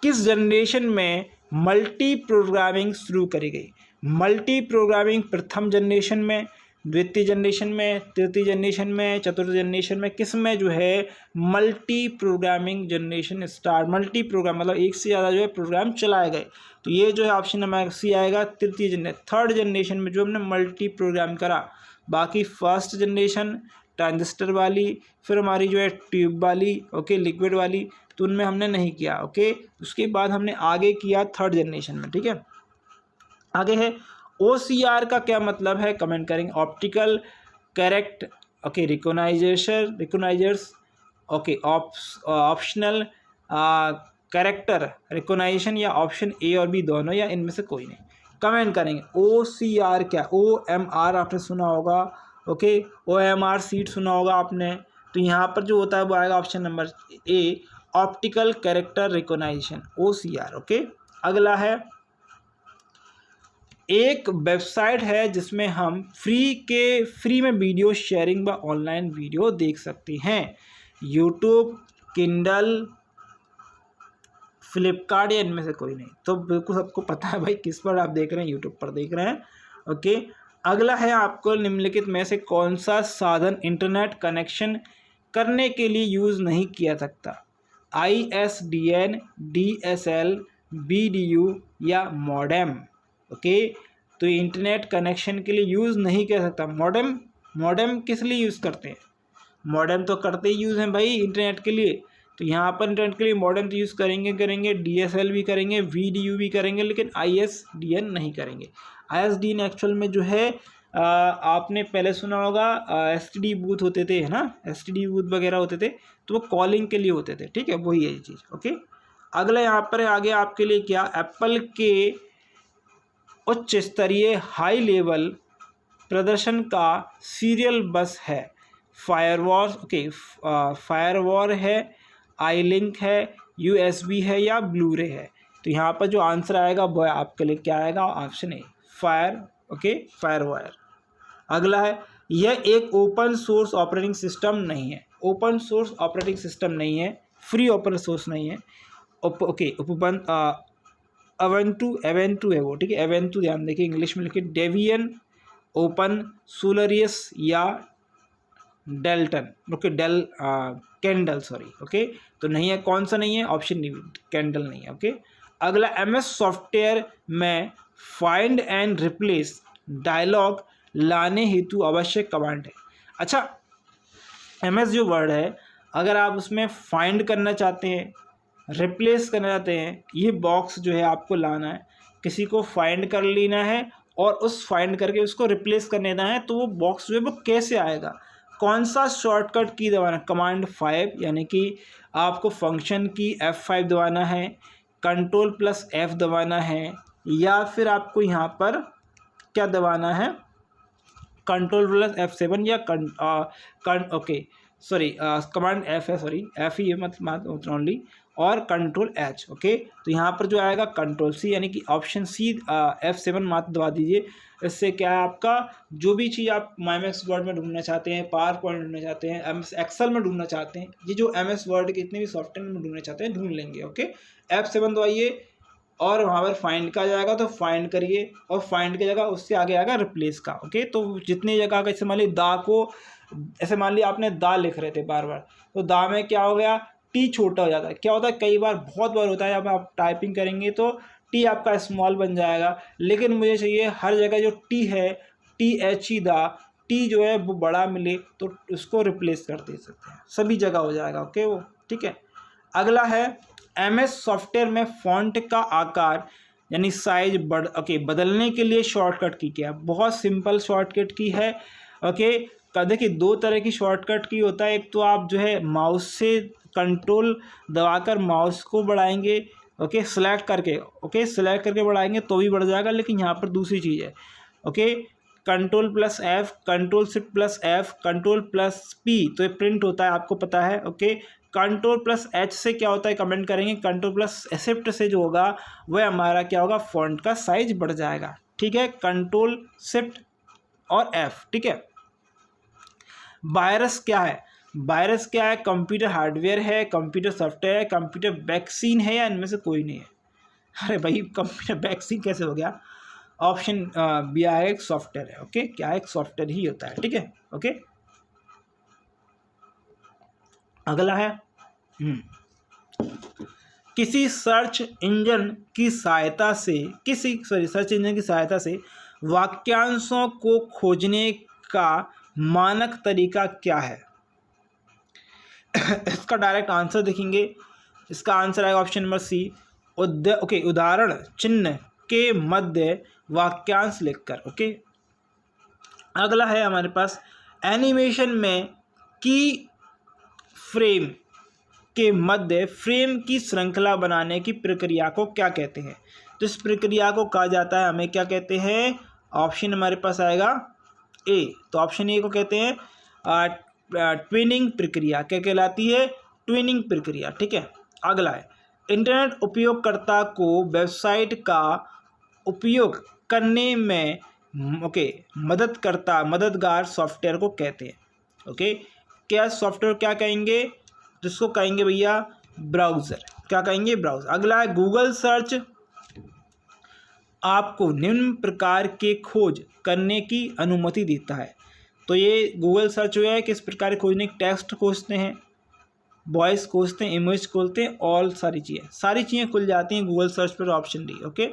किस जनरेशन में मल्टी प्रोग्रामिंग शुरू करी गई। मल्टी प्रोग्रामिंग प्रथम जनरेशन में, द्वितीय जनरेशन में, तृतीय जनरेशन में, चतुर्थ जनरेशन में, किस में जो है multi programming generation start. Multi programme मतलब एक से ज़्यादा जो है प्रोग्राम चलाए गए। तो ये जो है ऑप्शन नंबर C आएगा, तृतीय जनरेशन, थर्ड जनरेशन में जो हमने मल्टी प्रोग्राम करा। बाकी फर्स्ट जनरेशन ट्रांजिस्टर वाली, फिर हमारी जो है ट्यूब वाली, ओके, लिक्विड वाली, तो उनमें हमने नहीं किया, ओके। उसके बाद हमने आगे किया थर्ड जनरेशन में, ठीक है। आगे है, OCR का क्या मतलब है, कमेंट करेंगे। Optical correct, okay, recognisers, okay, optional character recognisation, या ऑप्शन A और B दोनों, या इनमें से कोई नहीं, कमेंट करेंगे। OCR क्या, OMR आपने सुना होगा, ओके, OMR सीट सुना होगा आपने। तो यहाँ पर जो होता है वो आएगा option number A, optical character recognization, OCR, okay. अगला है, एक वेबसाइट है जिसमें हम फ्री में वीडियो शेयरिंग व ऑनलाइन वीडियो देख सकते हैं। यूट्यूब, किंडल, फ्लिपकार्ट, या इनमें से कोई नहीं। तो बिल्कुल सबको पता है भाई किस पर आप देख रहे हैं, यूट्यूब पर देख रहे हैं, ओके। अगला है, आपको निम्नलिखित में से कौन सा साधन इंटरनेट कनेक्शन करने के लिए यूज़ नहीं किया सकता। ISDN, DSL, BDU या मॉडेम, ओके। तो इंटरनेट कनेक्शन के लिए यूज़ नहीं कर सकता। मॉडेम किस लिए यूज़ करते हैं, मॉडेम तो करते ही यूज़ हैं भाई इंटरनेट के लिए। तो यहाँ पर इंटरनेट के लिए मॉडेम तो यूज़ करेंगे, DSL भी करेंगे, VDU भी करेंगे, लेकिन ISDN नहीं करेंगे। ISDN एक्चुअल में जो है आपने पहले सुना होगा, STD बूथ होते थे, है ना, STD बूथ वगैरह होते थे, तो वो कॉलिंग के लिए होते थे, ठीक है, वही है ये चीज़, ओके। अगला यहाँ पर आगे आपके लिए क्या, एप्पल के उच्च स्तरीय हाई लेवल प्रदर्शन का सीरियल बस है। फायरवॉल, ओके, फायरवॉल है, iLink है, USB है या ब्लूरे है। तो यहाँ पर जो आंसर आएगा वो आपके लिए क्या आएगा, ऑप्शन A, फायरवॉल। अगला है, यह एक ओपन सोर्स ऑपरेटिंग सिस्टम नहीं है। ओपन सोर्स ऑपरेटिंग सिस्टम नहीं है, फ्री ओपन सोर्स नहीं है, ओके। एवेंटू है वो, ठीक है, एवेंटू, ध्यान देखिए, इंग्लिश में लिखिए, डेवियन, ओपन सोलरियस या डेल्टन, ओके, कैंडल, सॉरी, ओके। तो नहीं है, कौन सा नहीं है, ऑप्शन डी, कैंडल नहीं है, ओके। अगला MS सॉफ्टवेयर में फाइंड एंड रिप्लेस डायलॉग लाने हेतु आवश्यक कमांड है। अच्छा, MS जो वर्ड है, अगर आप उसमें फाइंड करना चाहते हैं, रिप्लेस करना चाहते हैं, ये बॉक्स जो है आपको लाना है, किसी को फाइंड कर लेना है और उस फाइंड करके उसको रिप्लेस कर देना है, तो वो बॉक्स जो है वो कैसे आएगा, कौन सा शॉर्टकट की दबाना, कमांड 5 यानी कि आपको फंक्शन की F5 दबाना है, Ctrl+F दबाना है, या फिर आपको यहाँ पर क्या दबाना है, Ctrl+F7 या कमांड F है, सॉरी F ही है मतलब ओनली, और Ctrl+H। ओके, तो यहाँ पर जो आएगा Ctrl+C यानी कि ऑप्शन सी, F7 मात्र दबा दीजिए। इससे क्या है, आपका जो भी चीज़ आप MS वर्ड में ढूंढना चाहते हैं, पावर पॉइंट ढूंढना चाहते हैं, MS एक्सेल में ढूंढना चाहते हैं, ये जो MS वर्ड के इतने भी सॉफ्टवेयर में ढूंढना चाहते हैं ढूंढ लेंगे। ओके, F7 दबाइए और वहाँ पर फाइंड का जाएगा तो फाइंड करिए, और फाइंड की जगह उससे आगे आएगा रिप्लेस का। ओके, तो जितनी जगह का, जैसे मान लीजिए दा को, ऐसे मान लीजिए आपने दा लिख रहे थे बार बार, तो दा में क्या हो गया, टी छोटा हो जाता है। क्या होता है, कई बार बहुत बार होता है, जब आप टाइपिंग करेंगे तो टी आपका स्मॉल बन जाएगा, लेकिन मुझे चाहिए हर जगह जो टी है, TH दा, टी जो है वो बड़ा मिले, तो उसको रिप्लेस कर दे सकते हैं, सभी जगह हो जाएगा। ओके, वो ठीक है। अगला है MS सॉफ्टवेयर में फॉन्ट का आकार यानी साइज बदलने के लिए शॉर्टकट की क्या है, बहुत सिंपल शॉर्टकट की है। ओके, देखिए दो तरह की शॉर्टकट की होता है, एक तो आप जो है माउस से कंट्रोल दबाकर माउस को बढ़ाएंगे, ओके सेलेक्ट करके बढ़ाएंगे तो भी बढ़ जाएगा, लेकिन यहाँ पर दूसरी चीज़ है। ओके, Ctrl+F, Ctrl+Shift+F, Ctrl+P, तो ये प्रिंट होता है, आपको पता है। ओके, Ctrl+H से क्या होता है, कमेंट करेंगे। Ctrl+Shift से जो होगा वह हमारा क्या होगा, फॉन्ट का साइज बढ़ जाएगा। ठीक है, Ctrl+Shift और F। ठीक है। वायरस क्या है, वायरस क्या है, कंप्यूटर हार्डवेयर है, कंप्यूटर सॉफ्टवेयर है, कंप्यूटर वैक्सीन है, या इनमें से कोई नहीं है। अरे भाई, कंप्यूटर वैक्सीन कैसे हो गया, ऑप्शन बी आएगा, एक सॉफ्टवेयर है। ओके, क्या है, एक सॉफ्टवेयर ही होता है। ठीक है। ओके, अगला है किसी सर्च इंजन की सहायता से वाक्यांशों को खोजने का मानक तरीका क्या है। इसका डायरेक्ट आंसर देखेंगे, इसका आंसर आएगा ऑप्शन नंबर सी, उदाहरण चिन्ह के मध्य वाक्यांश लिखकर। ओके, अगला है हमारे पास एनिमेशन में की फ्रेम के मध्य फ्रेम की श्रृंखला बनाने की प्रक्रिया को क्या कहते हैं। तो इस प्रक्रिया को कहा जाता है, हमें क्या कहते हैं, ऑप्शन हमारे पास आएगा ए, तो ऑप्शन ए को कहते हैं ट्विनिंग प्रक्रिया। क्या कहलाती है, ट्विनिंग प्रक्रिया। ठीक है। अगला है इंटरनेट उपयोगकर्ता को वेबसाइट का उपयोग करने में मददगार सॉफ्टवेयर को कहते हैं। ओके, क्या सॉफ्टवेयर क्या कहेंगे, जिसको कहेंगे भैया ब्राउज़र। क्या कहेंगे, ब्राउज़र। अगला है गूगल सर्च आपको निम्न प्रकार के खोज करने की अनुमति देता है। तो ये गूगल सर्च जो है किस प्रकार खोजने, टेक्स्ट खोजते हैं, वॉइस खोजते हैं, इमेज खोलते हैं, और सारी चीज़ें खुल जाती हैं गूगल सर्च पर। Option D. ओके,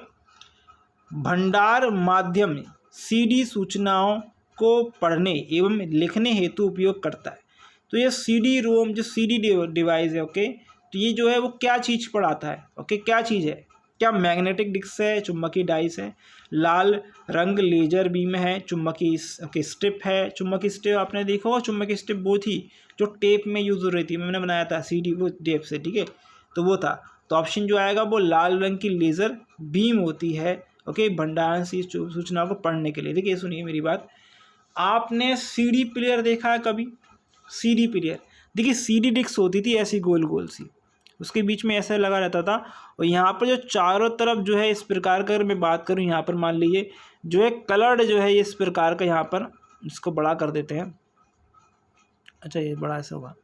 भंडार माध्यम CD सूचनाओं को पढ़ने एवं लिखने हेतु उपयोग करता है। तो ये CD रोम जो CD डिवाइस है, ओके, तो ये जो है वो क्या चीज़ पढ़ाता है। ओके, क्या चीज़ है, क्या मैग्नेटिक डिस्क है, चुम्बकीय डाइस है, लाल रंग लेजर बीम है, चुम्बकीय स्ट्रिप है। चुम्बकीय स्ट्रिप आपने देखा होगा, चुम्बकीय स्ट्रिप वो थी जो टेप में यूज़ हो रही थी, मैंने बनाया था CD वो टेप से। ठीक है, तो वो था। तो ऑप्शन जो आएगा वो लाल रंग की लेज़र बीम होती है। ओके, भंडारण से सूचना को पढ़ने के लिए। देखिए सुनिए मेरी बात, आपने CD प्लेयर देखा है कभी, CD प्लेयर, देखिए CD डिस्क होती थी ऐसी गोल गोल सी, उसके बीच में ऐसा लगा रहता था, और यहाँ पर जो चारों तरफ जो है इस प्रकार का, अगर मैं बात करूँ यहाँ पर मान लीजिए जो है कलर्ड जो है इस प्रकार का, यहाँ पर इसको बड़ा कर देते हैं। अच्छा, ये बड़ा ऐसा होगा,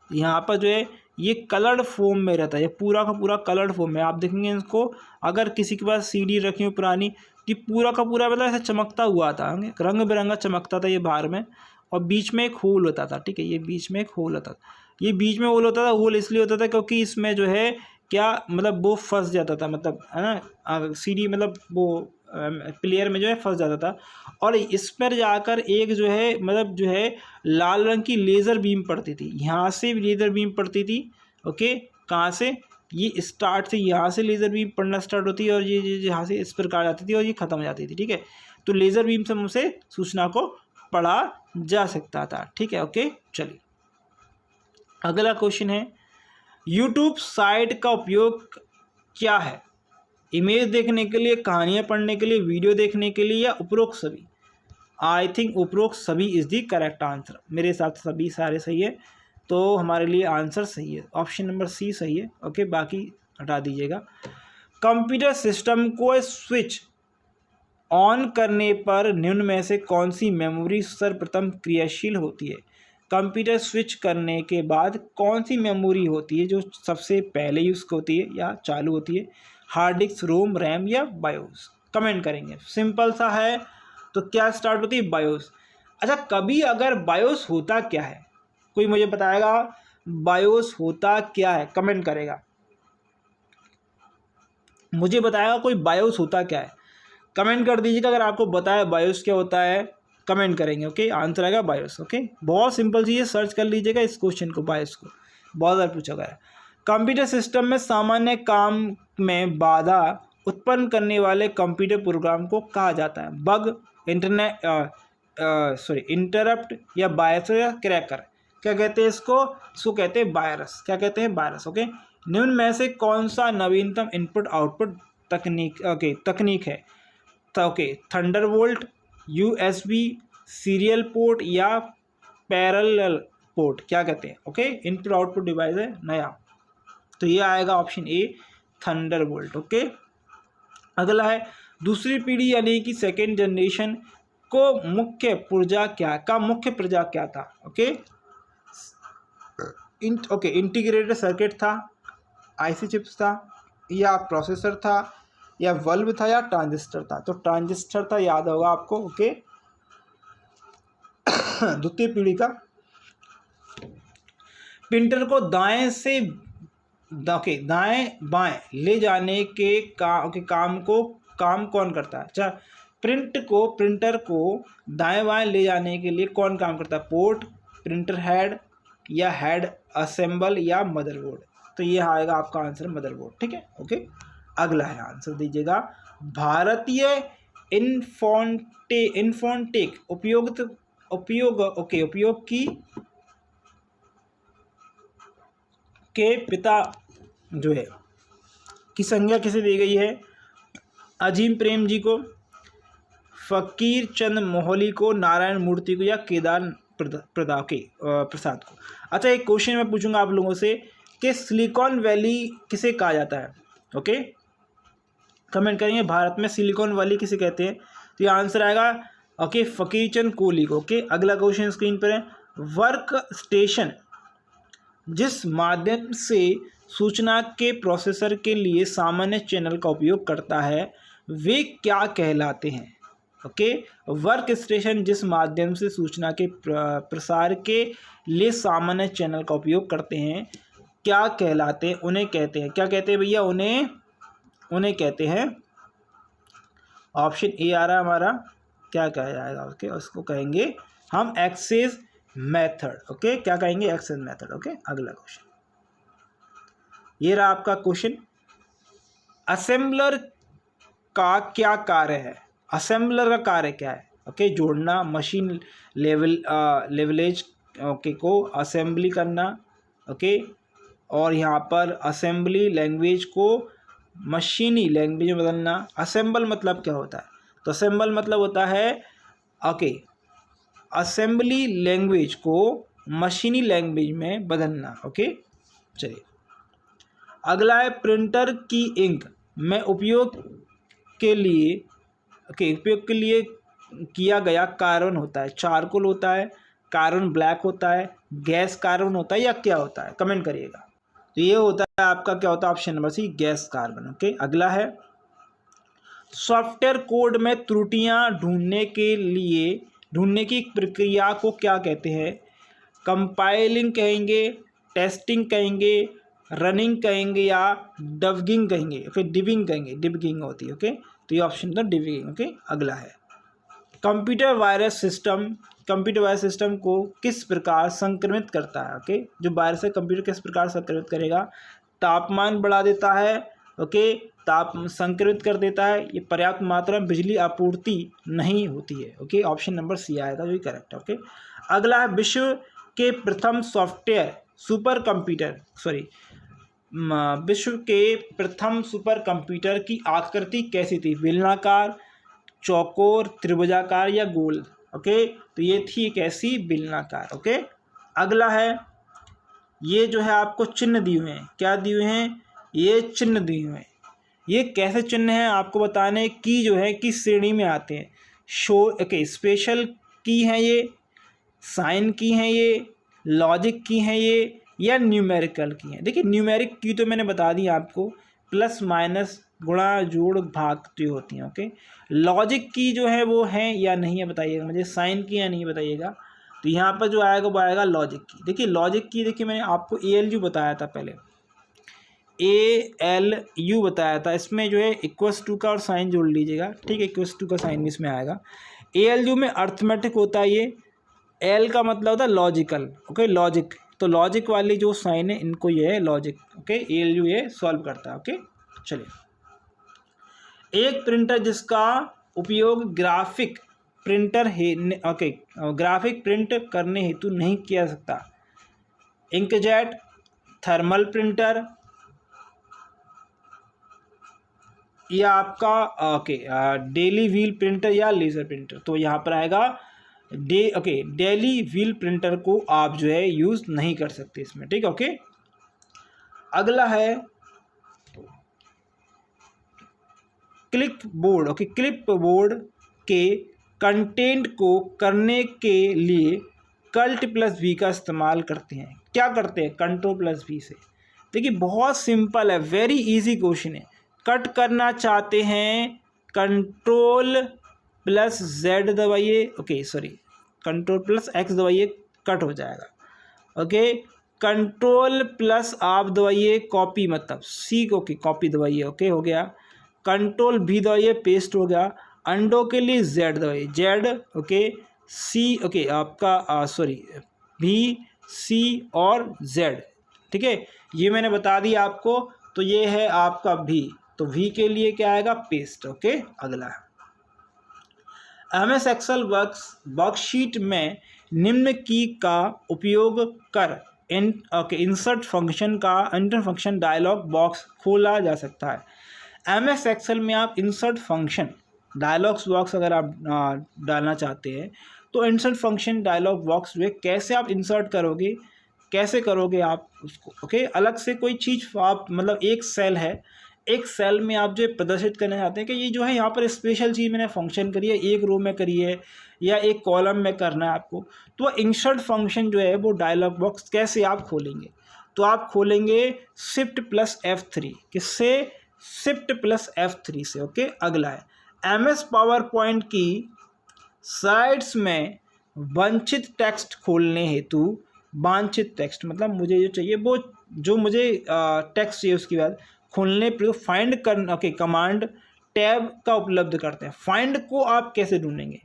यहाँ पर जो है ये कलर्ड फॉर्म में रहता है, ये पूरा का पूरा कलर्ड फॉर्म में। आप देखेंगे इसको, अगर किसी के पास CD रखी हो पुरानी, तो पूरा का पूरा मतलब ऐसा चमकता हुआ था, रंग बिरंगा चमकता था ये बाहर में, और बीच में एक होल होता था। ठीक है, ये बीच में एक होल होता था। ये बीच में होल होता था, होल इसलिए होता था क्योंकि इसमें जो है क्या मतलब वो फंस जाता था, मतलब है ना सीडी, मतलब वो प्लेयर में जो है फंस जाता था। और इस पर जाकर एक जो है मतलब जो है लाल रंग की लेज़र बीम पड़ती थी, यहाँ से लेज़र बीम पड़ती थी। ओके, कहाँ से, ये स्टार्ट से यहाँ से लेज़र बीम पड़ना स्टार्ट होती है और ये यहाँ से इस प्रकार जाती थी और ये ख़त्म हो जाती थी। ठीक है, तो लेज़र बीम से हमसे सूचना को पढ़ा जा सकता था। ठीक है, ओके। चलिए अगला क्वेश्चन है, यूट्यूब साइट का उपयोग क्या है? इमेज देखने के लिए, कहानियाँ पढ़ने के लिए, वीडियो देखने के लिए, या उपरोक्त सभी? आई थिंक उपरोक्त सभी इज़ दी करेक्ट आंसर। मेरे हिसाब से सभी सारे सही है, तो हमारे लिए आंसर सही है, ऑप्शन नंबर सी सही है। ओके, बाकी हटा दीजिएगा। कंप्यूटर सिस्टम को स्विच ऑन करने पर निम्न में से कौन सी मेमोरी सर्वप्रथम क्रियाशील होती है? कंप्यूटर स्विच करने के बाद कौन सी मेमोरी होती है जो सबसे पहले यूज़ होती है या चालू होती है? हार्ड डिस्क, रोम, रैम या बायोस? कमेंट करेंगे। सिंपल सा है, तो क्या स्टार्ट होती है? बायोस। अच्छा, कभी अगर बायोस होता क्या है, कोई मुझे बताएगा बायोस होता क्या है? कमेंट करेगा, मुझे बताएगा कोई बायोस होता क्या है, कमेंट कर दीजिएगा। अगर आपको बताया बायोस क्या होता है कमेंट करेंगे। ओके, आंसर आएगा बायोस। ओके, बहुत सिंपल चीज़ है, सर्च कर लीजिएगा इस क्वेश्चन को, बायोस को, बहुत बार पूछा गया है। कंप्यूटर सिस्टम में सामान्य काम में बाधा उत्पन्न करने वाले कंप्यूटर प्रोग्राम को कहा जाता है? बग, इंटरप्ट, या वायरस, या क्रैकर? क्या कहते हैं इसको? इसको कहते हैं वायरस। क्या कहते हैं? वायरस। ओके, निम्न में से कौन सा नवीनतम इनपुट आउटपुट तकनीक है? Okay, Thunderbolt, USB, serial port, या पैरेलल पोर्ट? क्या कहते हैं? ओके, इनपुट आउटपुट डिवाइस है नया, तो ये आएगा ऑप्शन ए, थंडरबोल्ट। ओके, अगला है, दूसरी पीढ़ी यानी कि सेकेंड जनरेशन को मुख्य पुर्जा क्या था? ओके, इंटीग्रेटेड सर्किट था, आईसी चिप्स था, या प्रोसेसर था, या बल्ब था, या ट्रांजिस्टर था? तो ट्रांजिस्टर था, याद होगा आपको। ओके, द्वितीय पीढ़ी का प्रिंटर को दाएं से दाएं बाएं ले जाने के काम कौन करता है? अच्छा, प्रिंटर को दाएं बाएं ले जाने के लिए कौन काम करता है? पोर्ट, प्रिंटर हेड, या हेड असेंबल, या मदरबोर्ड? तो ये आएगा आपका आंसर मदरबोर्ड। ठीक है, ओके। अगला है, आंसर दीजिएगा। भारतीय इन्फोटेक उपयोग के पिता जो है की संज्ञा किसे दी गई है? अजीम प्रेम जी को, फकीर चंद मोहली को, नारायण मूर्ति को, या केदार प्रसाद को? अच्छा, एक क्वेश्चन मैं पूछूंगा आप लोगों से कि सिलिकॉन वैली किसे कहा जाता है? ओके, कमेंट करेंगे, भारत में सिलिकॉन वैली किसे कहते हैं? तो ये आंसर आएगा ओके, फकीर चंद कोहली को। ओके, अगला क्वेश्चन स्क्रीन पर है, वर्क स्टेशन जिस माध्यम से सूचना के प्रोसेसर के लिए सामान्य चैनल का उपयोग करता है वे क्या कहलाते हैं? ओके, वर्क स्टेशन जिस माध्यम से सूचना के प्रसार के लिए सामान्य चैनल का उपयोग करते हैं क्या कहलाते हैं? उन्हें कहते हैं, क्या कहते हैं भैया? उन्हें कहते हैं, ऑप्शन ए आ रहा है हमारा, क्या कहा जाएगा? ओके, उसको कहेंगे हम एक्सेस मेथड। ओके, क्या कहेंगे? Access method. ओके, अगला क्वेश्चन, ये रहा आपका क्वेश्चन, असेंबलर का क्या कार्य है? असेंबलर का कार्य क्या है? ओके, जोड़ना, मशीन लेवलेज ओके को असेंबली करना। ओके, और यहाँ पर असेंबली लैंग्वेज को मशीनी लैंग्वेज में बदलना। असेंबल मतलब क्या होता है? तो असेंबल मतलब होता है ओके, असेंबली लैंग्वेज को मशीनी लैंग्वेज में बदलना। ओके, चलिए अगला है, प्रिंटर की इंक में उपयोग के लिए किया गया कार्बन होता है, चारकोल होता है, कार्बन ब्लैक होता है, गैस कार्बन होता है, या क्या होता है? कमेंट करिएगा। तो ये होता है आपका क्या होता है? Option number C, gas carbon. Okay, अगला है, सॉफ्टवेयर कोड में त्रुटियां ढूंढने की प्रक्रिया को क्या कहते हैं? कंपाइलिंग कहेंगे, टेस्टिंग कहेंगे, रनिंग कहेंगे या डबगिंग कहेंगे, फिर डिबिंग कहेंगे, डिबगिंग होती है। ओके, तो ये ऑप्शन था डिबिंग। ओके, अगला है computer virus system. Computer virus system को किस प्रकार संक्रमित करता है? ओके, जो वायरस है कंप्यूटर किस प्रकार संक्रमित करेगा? तापमान बढ़ा देता है, ओके, ताप संक्रमित कर देता है, ये पर्याप्त मात्रा में बिजली आपूर्ति नहीं होती है। ओके, ऑप्शन नंबर सी आएगा जो करेक्ट है। ओके, अगला है विश्व के प्रथम सॉफ्टवेयर सुपर कंप्यूटर, सॉरी, विश्व के प्रथम सुपर कंप्यूटर की आकृति कैसी थी? बेलनाकार, चौकोर, त्रिभुजाकार या गोल? ओके, तो ये थी एक ऐसी बेलनाकार। ओके, अगला है ये जो है आपको चिन्ह दिए हुए हैं, क्या दिए हुए हैं? ये चिन्ह दिए हुए हैं। ये कैसे चिन्ह हैं आपको बताने की जो है किस श्रेणी में आते हैं? ओके, स्पेशल की हैं ये, साइन की हैं ये, लॉजिक की हैं ये, या न्यूमेरिकल की हैं? देखिए न्यूमेरिक की तो मैंने बता दी आपको, प्लस माइनस गुणा जोड़ भाग जो होती हैं। ओके, लॉजिक की जो है वो है या नहीं है बताइएगा मुझे, साइन की या नहीं बताइएगा। तो यहाँ पर जो आएगा वो आएगा लॉजिक की। देखिए लॉजिक की, देखिए मैंने आपको ALU बताया था पहले, ALU बताया था, इसमें जो है इक्वस टू का और साइन जोड़ लीजिएगा, ठीक है, इक्वस टू का साइन भी इसमें आएगा। ALU में अर्थमेटिक होता है ये, L का मतलब होता है लॉजिकल। ओके, लॉजिक, तो लॉजिक वाली जो साइन है इनको ये है लॉजिक। ओके, ALU ये सॉल्व करता है। ओके, चलिए, एक प्रिंटर जिसका उपयोग ग्राफिक प्रिंटर है, ओके, ग्राफिक प्रिंट करने हेतु नहीं किया जा सकता? इंकजेट, थर्मल प्रिंटर, या आपका ओके डेली व्हील प्रिंटर या लेज़र प्रिंटर? तो यहाँ पर आएगा डेली व्हील प्रिंटर को आप जो है यूज़ नहीं कर सकते इसमें, ठीक है। ओके, अगला है clip board. Okay, clip board के कंटेंट को करने के लिए Clt+V का इस्तेमाल करते हैं, क्या करते हैं? Ctrl+V से। देखिए बहुत सिंपल है, वेरी इजी क्वेश्चन है। कट करना चाहते हैं Ctrl+Z दबाइए, ओके सॉरी Ctrl+X दबाइए, कट हो जाएगा। ओके, Ctrl+ आप दबाइए कॉपी, मतलब C, ओके कॉपी दबाइए, ओके हो गया। Ctrl+V दबाइए, पेस्ट हो गया। अंडो के लिए Z दबाइए, Z, ओके, C, ओके आपका सॉरी V, C और Z, ठीक है, ये मैंने बता दिया आपको। तो ये है आपका V, तो V के लिए क्या आएगा? पेस्ट। ओके, अगला है MS एक्सेल वर्कशीट में निम्न की का उपयोग कर इंसर्ट फंक्शन का इंटर फंक्शन डायलॉग बॉक्स खोला जा सकता है। MS एक्सेल में आप इंसर्ट फंक्शन डायलॉग्स बॉक्स अगर आप डालना चाहते हैं तो इंसर्ट फंक्शन डायलॉग बॉक्स में कैसे आप इंसर्ट करोगे, कैसे करोगे आप उसको? ओके, अलग से कोई चीज़ आप, मतलब एक सेल है, एक सेल में आप जो प्रदर्शित करना चाहते हैं कि ये जो है यहाँ पर स्पेशल चीज़ मैंने फंक्शन करी है, एक रो में करी है या एक कॉलम में करना है आपको, तो इंसर्ट फंक्शन जो है वो डायलॉग बॉक्स कैसे आप खोलेंगे? तो आप खोलेंगे Shift+F3, किससे? Shift+F3 से। ओके, अगला है MS पावर पॉइंट की स्लाइड्स में वांछित टेक्स्ट खोलने हेतु, वांछित टेक्स्ट मतलब मुझे जो चाहिए वो, जो मुझे टेक्स्ट चाहिए उसके बाद खोलने पर फाइंड करना, ओके, कमांड टैब का उपलब्ध करते हैं। फाइंड को आप कैसे ढूंढेंगे?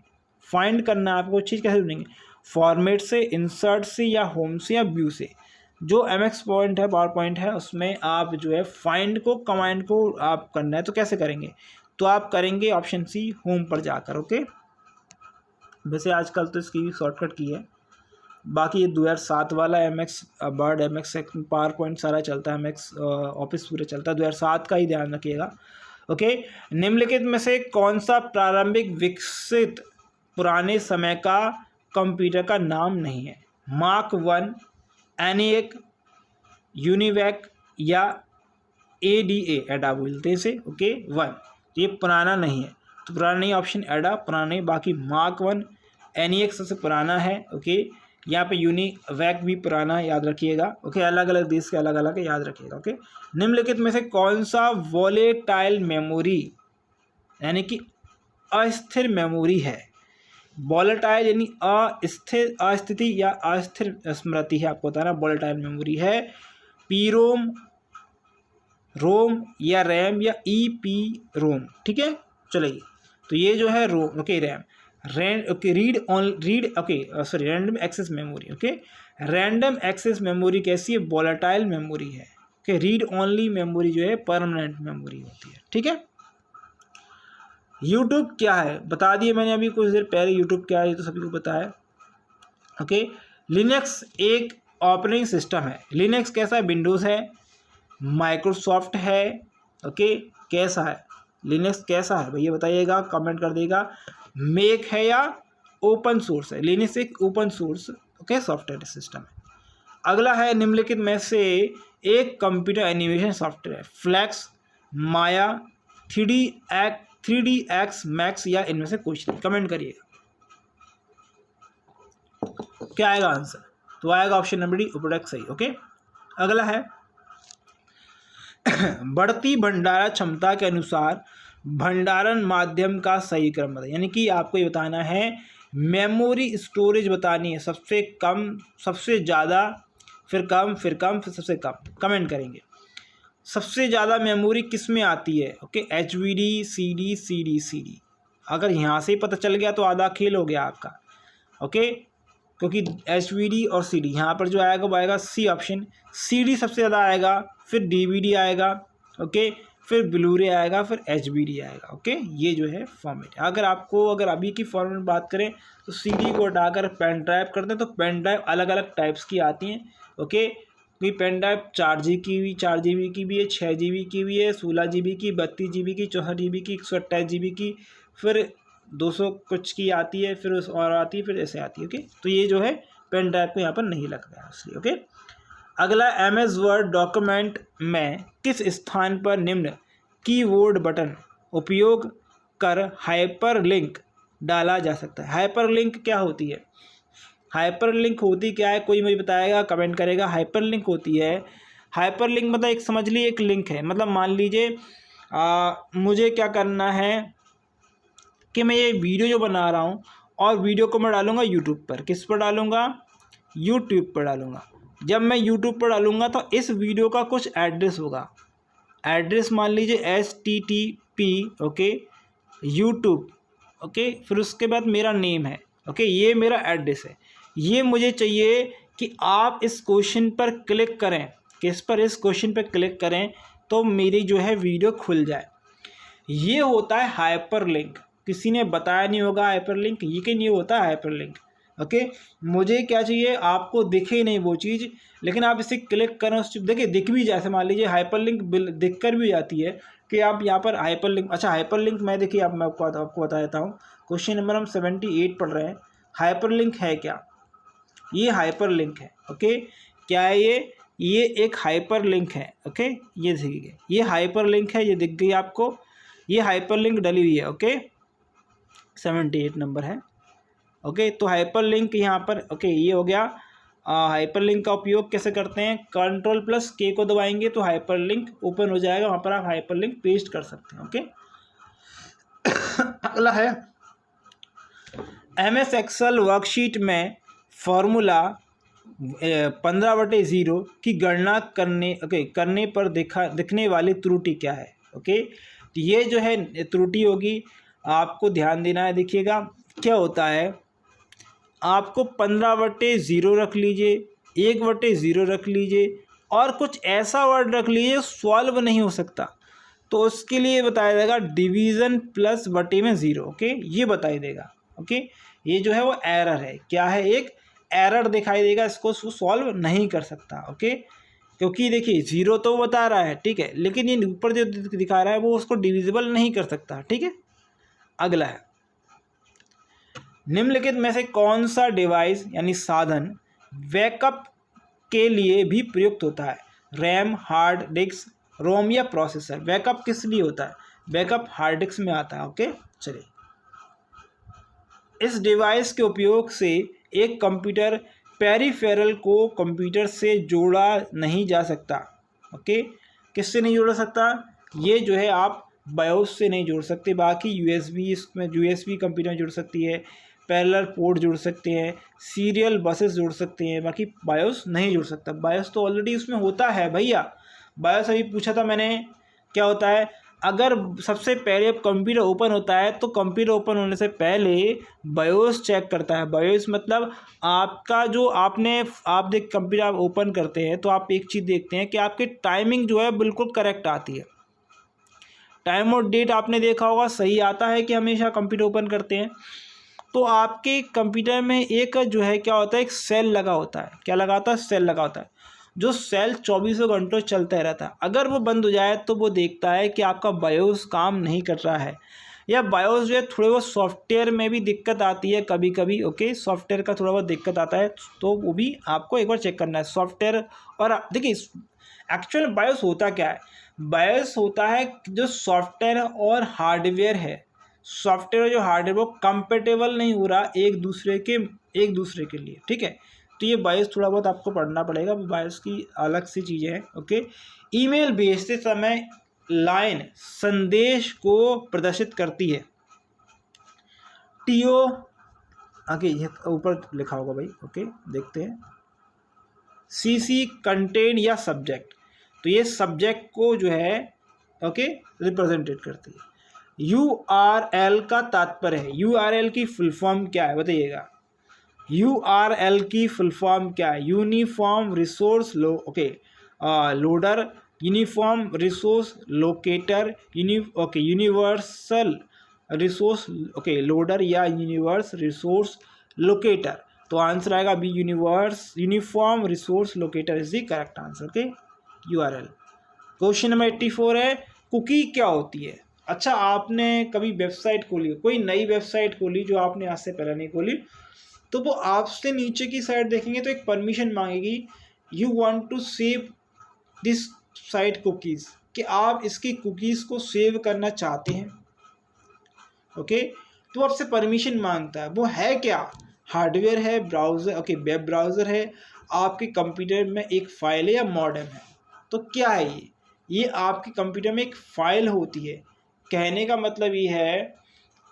फाइंड करना आपको चीज़ कैसे ढूंढेंगे? फॉर्मेट से, इंसर्ट से, या होम से, या व्यू से। जो MS पॉइंट है, पावर पॉइंट है, उसमें आप जो है फाइंड को, कमांड को आप करना है तो कैसे करेंगे? तो आप करेंगे ऑप्शन सी, होम पर जाकर। ओके, वैसे आजकल तो इसकी शॉर्टकट की है, बाकी ये 2007 वाला MS word, MS power point सारा चलता है, MS ऑफिस पूरे चलता है, 2007 का ही ध्यान रखिएगा। ओके, निम्नलिखित में से कौन सा प्रारंभिक विकसित पुराने समय का कंप्यूटर का नाम नहीं है? Mark 1, ENIAC, UNIVAC या ADA, एडा बोलते हैं इसे। ओके, 1 ये पुराना नहीं है, तो पुराना नहीं, ऑप्शन एडा पुराना नहीं। बाकी Mark 1, ENIAC सबसे पुराना है। ओके, यहाँ पे UNIVAC भी पुराना है, याद रखिएगा। ओके, अलग अलग देश के अलग अलग है, याद रखिएगा। ओके, निम्नलिखित में से कौन सा वोलेटाइल मेमोरी यानी कि अस्थिर मेमोरी है? वोलेटाइल यानी अस्थिर, अस्थिति या अस्थिर स्मृति है, आपको बताना वोलेटाइल मेमोरी है। पीरोम, रोम या रैम या ईपी रोम, ठीक है। चलिए, तो ये जो है ROM, okay, RAM, okay, random access memory, okay. Random access memory कैसी है? वोलेटाइल मेमोरी है, ओके। रीड ओनली मेमोरी जो है परमानेंट मेमोरी होती है, ठीक है। यूट्यूब क्या है बता दिए मैंने अभी कुछ देर पहले, यूट्यूब क्या है ये तो सभी को पता है, ओके। लिनक्स एक ऑपरेटिंग सिस्टम है। लिनक्स कैसा है? विंडोज़ है, माइक्रोसॉफ्ट है, ओके। कैसा है लिनक्स, कैसा है भैया बताइएगा, कमेंट कर देगा। मेक है या ओपन सोर्स है? लिनक्स एक open source, okay, software system है। अगला है निम्नलिखित में से एक कंप्यूटर एनिमेशन सॉफ्टवेयर है। फ्लैक्स, माया, 3DX मैक्स या इनमें से कुछ नहीं। कमेंट करिएगा क्या आएगा आंसर। तो आएगा ऑप्शन नंबर डी, उपरोक्त सही, ओके। अगला है बढ़ती भंडारण क्षमता के अनुसार भंडारण माध्यम का सही क्रम बताइए। यानी कि आपको ये बताना है, मेमोरी स्टोरेज बतानी है, सबसे कम, सबसे ज़्यादा, फिर कम, फिर कम, फिर सबसे कम। कमेंट करेंगे सबसे ज़्यादा मेमोरी किस में आती है, ओके। HVD, CD। अगर यहाँ से ही पता चल गया तो आधा खेल हो गया आपका, ओके। क्योंकि HVD और CD यहाँ पर जो आएगा वो आएगा सी ऑप्शन। CD सबसे ज़्यादा आएगा, फिर DVD आएगा, ओके, फिर ब्लूरे आएगा, फिर HBD आएगा, ओके। ये जो है फॉर्मेट है। अगर अभी की फॉर्मेट में बात करें तो CD को हटाकर पेन ड्राइव करते हैं तो पेन ड्राइव अलग अलग टाइप्स की आती हैं, ओके। क्योंकि पेन ड्राइव 4GB की भी है, 6GB की भी है, 16GB की, 32GB की, 64GB की, 128GB की, फिर 200 कुछ की आती है, फिर उस और आती है, फिर ऐसे आती है, ओके। तो ये जो है पेन ड्राइव को यहाँ पर नहीं लग रहा है इसलिए, ओके। अगला MS वर्ड डॉक्यूमेंट में किस स्थान पर निम्न कीबोर्ड बटन उपयोग कर हाइपरलिंक डाला जा सकता है। हाइपरलिंक क्या होती है? हाइपरलिंक होती क्या है, कोई मुझे बताएगा, कमेंट करेगा। हाइपरलिंक होती है, हाइपरलिंक मतलब एक, समझ लीजिए एक लिंक है। मतलब मान लीजिए मुझे क्या करना है कि मैं ये वीडियो जो बना रहा हूँ और वीडियो को मैं डालूँगा यूट्यूब पर। किस पर डालूँगा? यूट्यूब पर डालूँगा। जब मैं यूट्यूब पर डालूँगा तो इस वीडियो का कुछ एड्रेस होगा। एड्रेस मान लीजिए HTTP, ओके, यूट्यूब, ओके, फिर उसके बाद मेरा नेम है, ओके, ये मेरा एड्रेस है। ये मुझे चाहिए कि आप इस क्वेश्चन पर क्लिक करें। किस पर? इस क्वेश्चन पर क्लिक करें तो मेरी जो है वीडियो खुल जाए। ये होता है हाइपरलिंक। किसी ने बताया नहीं होगा हाइपरलिंक, ये होता है हाइपरलिंक, ओके। मुझे क्या चाहिए? आपको दिखे नहीं वो चीज़, लेकिन आप इसे क्लिक करें, उस देखिए दिख भी जाए। मान लीजिए हाइपरलिंक दिख कर भी जाती है कि आप यहाँ पर हाइपरलिंक, अच्छा हाइपरलिंक मैं देखिए अब मैं आपको बता देता हूँ। क्वेश्चन नंबर हम 78 पढ़ रहे हैं। हाइपरलिंक है क्या? ये हाइपरलिंक है, ओके। क्या है ये एक हाइपरलिंक है, ओके। ये देखिए ये हाइपरलिंक है, ये दिख गई आपको, ये हाइपरलिंक डली हुई है, ओके। 78 नंबर है, ओके। तो हाइपरलिंक यहाँ पर, ओके, ये हो गया। हाइपरलिंक का उपयोग कैसे करते हैं? Ctrl+K को दबाएंगे तो हाइपरलिंक ओपन हो जाएगा, वहाँ पर आप हाइपरलिंक पेस्ट कर सकते हैं, ओके। अगला है MS एक्सेल वर्कशीट में फॉर्मूला 15/0 की गणना करने पर दिखने वाली त्रुटि क्या है, ओके। तो ये जो है त्रुटि होगी, आपको ध्यान देना है। देखिएगा क्या होता है, आपको 15/0 रख लीजिए, 1/0 रख लीजिए, और कुछ ऐसा वर्ड रख लीजिए सॉल्व नहीं हो सकता, तो उसके लिए बताया जाएगा डिवीज़न प्लस बटे में 0, ओके। ये बताई देगा, ओके। ये जो है वो एरर है। क्या है? एक एरर दिखाई देगा, इसको सॉल्व नहीं कर सकता, ओके। क्योंकि देखिए 0 तो वो बता रहा है, ठीक है, लेकिन ये ऊपर जो दिखा रहा है वो उसको डिविजिबल नहीं कर सकता, ठीक है। अगला है निम्नलिखित में से कौन सा डिवाइस यानी साधन बैकअप के लिए भी प्रयुक्त होता है? रैम, हार्ड डिस्क, रोम या प्रोसेसर? बैकअप किस लिए होता है? बैकअप हार्ड डिस्क में आता है, ओके। चलिए, इस डिवाइस के उपयोग से एक कंप्यूटर पेरिफेरल को कंप्यूटर से जोड़ा नहीं जा सकता, ओके। किससे नहीं जोड़ा सकता? ये जो है आप बायोस से नहीं जोड़ सकते, बाकी USB इसमें USB कंप्यूटर में जुड़ सकती है, पैरेलल पोर्ट जुड़ सकते हैं, सीरियल बसेस जुड़ सकते हैं, बाकी बायोस नहीं जुड़ सकता। बायोस तो ऑलरेडी उसमें होता है भैया, बायोस अभी पूछा था मैंने, क्या होता है, अगर सबसे पहले कंप्यूटर ओपन होता है तो कंप्यूटर ओपन होने से पहले बायोस चेक करता है। बायोस मतलब आपका जो आप देख कंप्यूटर आप ओपन करते हैं तो आप एक चीज़ देखते हैं कि आपकी टाइमिंग जो है बिल्कुल करेक्ट आती है। टाइम और डेट आपने देखा होगा सही आता है कि हमेशा कंप्यूटर ओपन करते हैं। तो आपके कंप्यूटर में एक जो है क्या होता है, एक सेल लगा होता है। क्या लगा होता है? सेल लगा होता है। जो सेल 24 घंटों चलता रहता है। अगर वो बंद हो जाए तो वो देखता है कि आपका बायोस काम नहीं कर रहा है, या बायोस जो है थोड़े बहुत सॉफ्टवेयर में भी दिक्कत आती है कभी कभी। ओके, सॉफ्टवेयर का थोड़ा बहुत दिक्कत आता है तो वो भी आपको एक बार चेक करना है सॉफ्टवेयर। और देखिए एक्चुअल बायोस होता क्या है, बायोस होता है जो सॉफ्टवेयर और हार्डवेयर है, सॉफ्टवेयर और जो हार्डवेयर वो कंपेटेबल नहीं हो रहा एक दूसरे के लिए, ठीक है। तो ये बायोस थोड़ा बहुत आपको पढ़ना पड़ेगा, बायोस की अलग सी चीज़ें हैं। ओके, ईमेल भेजते समय लाइन संदेश को प्रदर्शित करती है। टीओ आगे ये ऊपर लिखा होगा भाई। ओके, देखते हैं। सीसी कंटेंट या सब्जेक्ट, तो ये सब्जेक्ट को जो है ओके रिप्रेजेंटेट करती है। यूआरएल का तात्पर्य है, यूआरएल की फुल फॉर्म क्या है बताइएगा। यूआरएल की फुल फॉर्म क्या है? Uniform resource loader, uniform resource locator, universal resource loader या यूनिवर्स रिसोर्स लोकेटर। तो आंसर आएगा B, uniform resource locator is the correct answer. Okay, URL. Question number 84 है, कुकी क्या होती है? अच्छा, आपने कभी वेबसाइट खोली, कोई नई वेबसाइट खोली जो आपने आज से पहले नहीं खोली, तो वो आपसे नीचे की साइड देखेंगे तो एक परमिशन मांगेगी, you want to save this site cookies, कि आप इसकी कुकीज़ को सेव करना चाहते हैं। ओके, तो आपसे परमिशन मांगता है। वो है क्या? हार्डवेयर है, ब्राउज़र, वेब ब्राउज़र है, आपके कंप्यूटर में एक फ़ाइल है, या मॉडेम है। तो क्या है ये आपके कंप्यूटर में एक फ़ाइल होती है। कहने का मतलब ये है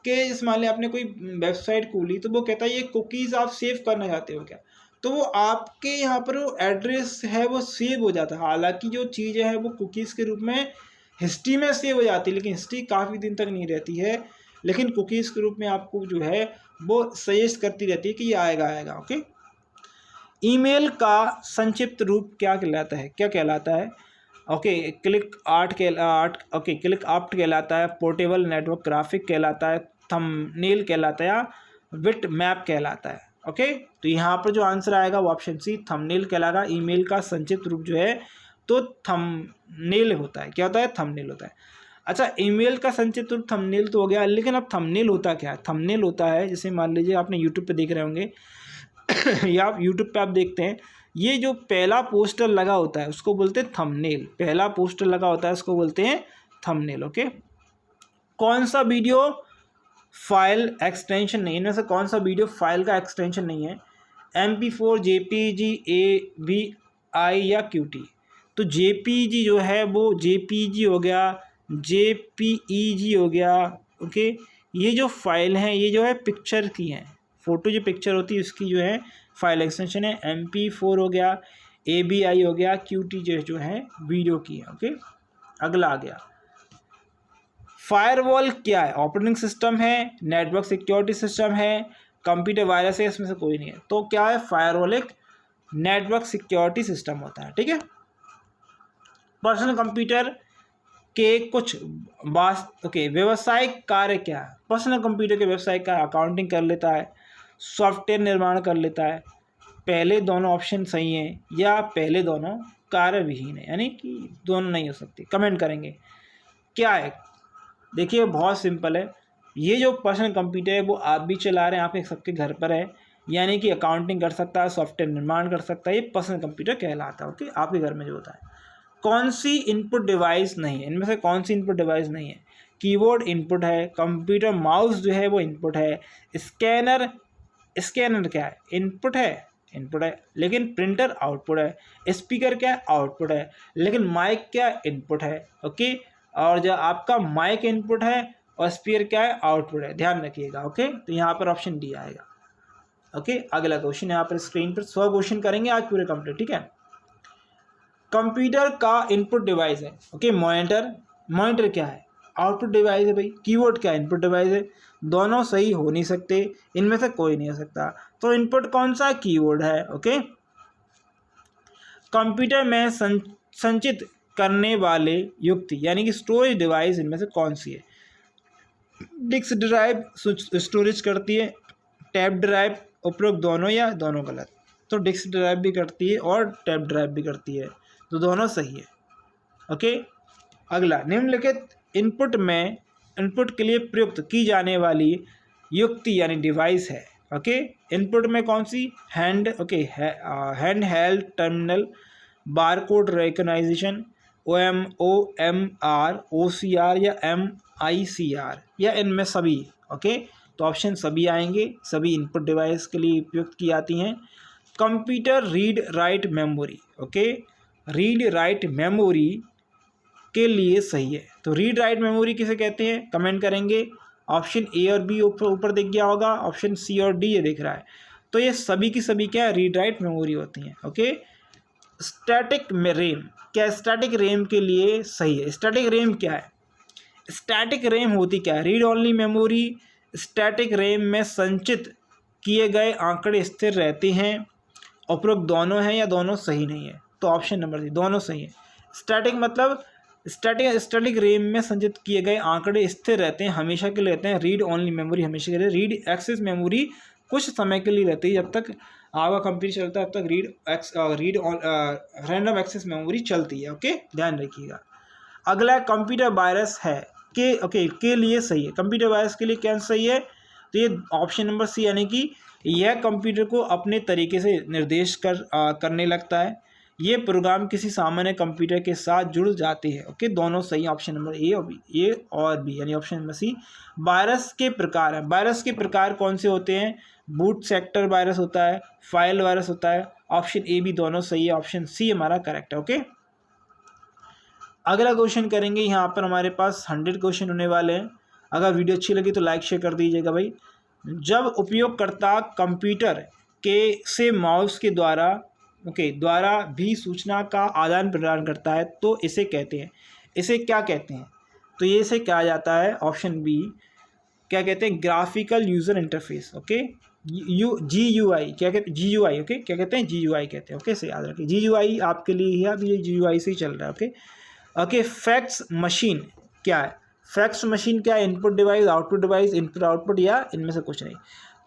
कि जैसे मान लिया आपने कोई वेबसाइट खोली, तो वो कहता है ये कुकीज़ आप सेव करना चाहते हो क्या, तो वो आपके यहाँ पर वो एड्रेस है वो सेव हो जाता है। हालांकि जो चीज़ें हैं वो कुकीज़ के रूप में हिस्ट्री में सेव हो जाती है, लेकिन हिस्ट्री काफ़ी दिन तक नहीं रहती है, लेकिन कुकीज़ के रूप में आपको जो है वो सजेस्ट करती रहती है कि ये आएगा। ओके, ईमेल का संक्षिप्त रूप क्या कहलाता है? क्लिक आर्ट कहलाता है, पोर्टेबल नेटवर्क ग्राफिक कहलाता है, थंबनेल कहलाता है, या बिट मैप कहलाता है। ओके, तो यहाँ पर जो आंसर आएगा वो ऑप्शन सी थंबनेल कहलाएगा। ईमेल का संक्षिप्त रूप जो है तो थंबनेल होता है। क्या होता है? थंबनेल होता है। अच्छा, ईमेल का संक्षिप्त रूप थंबनेल तो हो गया, लेकिन अब थंबनेल होता क्या है? थंबनेल होता है, जैसे मान लीजिए आपने यूट्यूब पे देख रहे होंगे या आप यूट्यूब पे आप देखते हैं, ये जो पहला पोस्टर लगा होता है उसको बोलते हैं थंबनेल। पहला पोस्टर लगा होता है उसको बोलते हैं थंबनेल। ओके, कौन सा वीडियो फाइल एक्सटेंशन नहीं, इनमें से कौन सा वीडियो फाइल का एक्सटेंशन नहीं है? MP4, JPG, AVI या QT? तो JPG जो है वो JPG हो गया, JPEG हो गया। ओके, ये जो फाइल हैं ये जो है पिक्चर की हैं, फ़ोटो जो पिक्चर होती है उसकी जो है फाइल एक्सटेंशन है। MP4 हो गया, AVI हो गया, QT जो है वीडियो की है। ओके, अगला आ गया फायरवॉल क्या है? ऑपरेटिंग सिस्टम है, नेटवर्क सिक्योरिटी सिस्टम है, कंप्यूटर वायरस है, इसमें से कोई नहीं है। तो क्या है? फायरवॉल एक नेटवर्क सिक्योरिटी सिस्टम होता है। ठीक है, पर्सनल कंप्यूटर के कुछ व्यावसायिक कार्य क्या है? पर्सनल कंप्यूटर के व्यावसायिक कार्य अकाउंटिंग कर लेता है, सॉफ्टवेयर निर्माण कर लेता है। पहले दोनों ऑप्शन सही हैं या पहले दोनों कार्य विहीन है, यानी कि दोनों नहीं हो सकती। कमेंट करेंगे क्या है। देखिए बहुत सिंपल है, ये जो पर्सनल कंप्यूटर है वो आप भी चला रहे हैं, आपके सबके घर पर है, यानी कि अकाउंटिंग कर सकता है, सॉफ्टवेयर निर्माण कर सकता है, ये पर्सनल कंप्यूटर कहलाता है। ओके, आपके घर में जो होता है। कौन सी इनपुट डिवाइस नहीं है? इनमें से कौन सी इनपुट डिवाइस नहीं है? कीबोर्ड इनपुट है, कंप्यूटर माउस जो है वो इनपुट है, स्कैनर क्या है? इनपुट है, लेकिन प्रिंटर आउटपुट है, स्पीकर क्या है? आउटपुट है, लेकिन माइक क्या? इनपुट है। ओके, और जो आपका माइक इनपुट है और स्पीकर क्या है? आउटपुट है। ध्यान रखिएगा। ओके, तो यहाँ पर ऑप्शन डी आएगा। ओके, अगला क्वेश्चन यहाँ पर स्क्रीन पर 100 क्वेश्चन करेंगे आज पूरे कंप्लीट। ठीक है, कंप्यूटर का इनपुट डिवाइस है, ओके। मॉनिटर क्या है? आउटपुट डिवाइस है भाई। कीबोर्ड क्या है? इनपुट डिवाइस है। दोनों सही हो नहीं सकते, इनमें से कोई नहीं हो सकता। तो इनपुट कौन सा? कीबोर्ड है, ओके। कंप्यूटर में संचित करने वाले युक्ति यानी कि स्टोरेज डिवाइस इनमें से कौन सी है? डिस्क ड्राइव स्टोरेज करती है, टैब ड्राइव, उपरोक्त दोनों या दोनों गलत? तो डिस्क ड्राइव भी करती है और टैब ड्राइव भी करती है, तो दोनों सही है, ओके। अगला, निम्नलिखित इनपुट के लिए प्रयुक्त की जाने वाली युक्ति यानी डिवाइस है, ओके। इनपुट में कौन सी? Hand hand held terminal, barcode recognition, OMR, OCR या MICR या इनमें सभी, ओके। तो ऑप्शन सभी आएंगे, सभी इनपुट डिवाइस के लिए उपयुक्त की जाती हैं। Computer read write memory, okay, read write memory के लिए सही है। तो रीड राइट मेमोरी किसे कहते हैं? कमेंट करेंगे। ऑप्शन ए और बी ऊपर दिख गया होगा, ऑप्शन सी और डी ये दिख रहा है। तो ये सभी की सभी क्या है? रीड राइट मेमोरी होती हैं, ओके। स्टैटिक रैम क्या? स्टैटिक रैम के लिए सही है। स्टैटिक रैम क्या है? स्टैटिक रैम होती क्या है? Read only memory. Static RAM में संचित किए गए आंकड़े स्थिर रहते हैं। उपरोक्त दोनों हैं या दोनों सही नहीं है? तो ऑप्शन नंबर सी, दोनों सही है। स्टैटिक मतलब स्टैटिक रैम में संचित किए गए आंकड़े स्थिर रहते हैं, हमेशा के लिए रहते हैं। रीड ओनली मेमोरी हमेशा के लिए। रीड एक्सेस मेमोरी कुछ समय के लिए रहती है, जब तक आपका कंप्यूटर चलता है तब तक रैंडम एक्सेस मेमोरी चलती है, ओके, ध्यान रखिएगा। अगला कंप्यूटर वायरस है के लिए सही है। कंप्यूटर वायरस के लिए क्या सही है? तो ये ऑप्शन नंबर सी, यानी कि यह कंप्यूटर को अपने तरीके से निर्देश करने लगता है। ये प्रोग्राम किसी सामान्य कंप्यूटर के साथ जुड़ जाते हैं, ओके। दोनों सही, ऑप्शन नंबर ए और बी यानी ऑप्शन नंबर सी। वायरस के प्रकार है। वायरस के प्रकार कौन से होते हैं? बूट सेक्टर वायरस होता है, फाइल वायरस होता है। ऑप्शन ए बी दोनों सही है, ऑप्शन सी हमारा करेक्ट है, ओके। अगला क्वेश्चन करेंगे। यहाँ पर हमारे पास 100 क्वेश्चन होने वाले हैं। अगर वीडियो अच्छी लगी तो लाइक शेयर कर दीजिएगा भाई। जब उपयोगकर्ता कंप्यूटर से माउस के द्वारा भी सूचना का आदान प्रदान करता है तो इसे क्या कहते हैं? तो ये इसे कहा जाता है, ऑप्शन बी, क्या कहते हैं? Graphical user interface, okay. GUI क्या कहते हैं? GUI, ओके, क्या कहते हैं? GUI कहते हैं, ओके, से याद रखिए। GUI आपके लिए ही है, अभी ये GUI से ही चल रहा है, ओके। फैक्स मशीन क्या है? फैक्स मशीन क्या है? Input device, output device, input output या इनमें से कुछ नहीं?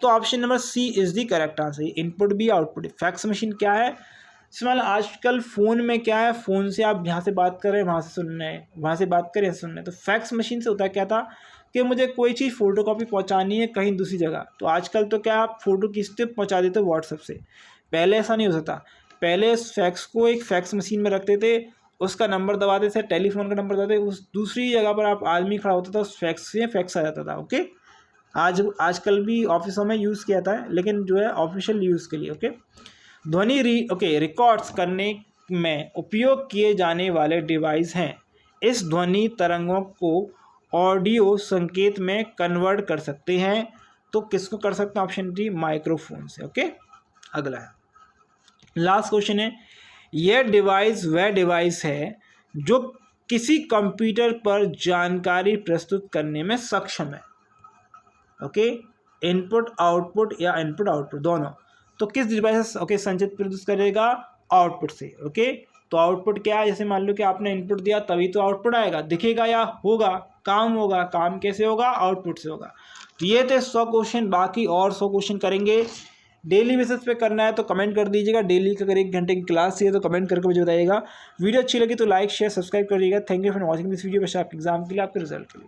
तो option number C is the correct answer. Input भी आउटपुट। फैक्स मशीन क्या है? इसमें आजकल फ़ोन में क्या है, फ़ोन से आप यहाँ से बात कर रहे हैं, वहाँ से सुन रहे हैं, वहाँ से बात कर रहे हैं, सुन रहे हैं। तो फैक्स मशीन से होता क्या था कि मुझे कोई चीज़ फ़ोटोकॉपी पहुँचानी है कहीं दूसरी जगह, तो आजकल तो क्या आप फ़ोटो किससे पहुँचा देते हो? व्हाट्सएप से। पहले ऐसा नहीं हो सकता। पहले इस फैक्स को एक फैक्स मशीन में रखते थे, उसका नंबर दबाते थे, टेलीफोन का नंबर दबाते, उस दूसरी जगह पर आप आदमी खड़ा होता था, उस फैक्स से फैक्स आ जाता था, ओके। आजकल भी ऑफिसों में यूज़ किया था, लेकिन जो है ऑफिशियल यूज़ के लिए, ओके। ध्वनि रिकॉर्ड्स करने में उपयोग किए जाने वाले डिवाइस हैं। इस ध्वनि तरंगों को ऑडियो संकेत में कन्वर्ट कर सकते हैं, तो किसको कर सकते हैं? ऑप्शन डी, माइक्रोफोन से, ओके। अगला है, लास्ट क्वेश्चन है। यह डिवाइस वह डिवाइस है जो किसी कंप्यूटर पर जानकारी प्रस्तुत करने में सक्षम है, ओके। इनपुट आउटपुट या इनपुट आउटपुट दोनों। तो किस डिवाइस से, ओके, संचित प्रस्तुत करेगा? आउटपुट से, ओके। तो आउटपुट क्या है? जैसे मान लो कि आपने इनपुट दिया तभी तो आउटपुट आएगा, दिखेगा या होगा, काम होगा। काम कैसे होगा? आउटपुट से होगा। तो ये थे 100 क्वेश्चन, बाकी और 100 क्वेश्चन करेंगे। डेली बेसिस पे करना है तो कमेंट कर दीजिएगा। डेली का अगर 1 घंटे की क्लास है तो कमेंट करके मुझे बताइएगा। वीडियो अच्छी लगी तो लाइक शेयर सब्सक्राइब करिएगा। Thank you for watching this video. बस आपके एग्जाम के लिए, आपके रिजल्ट के लिए।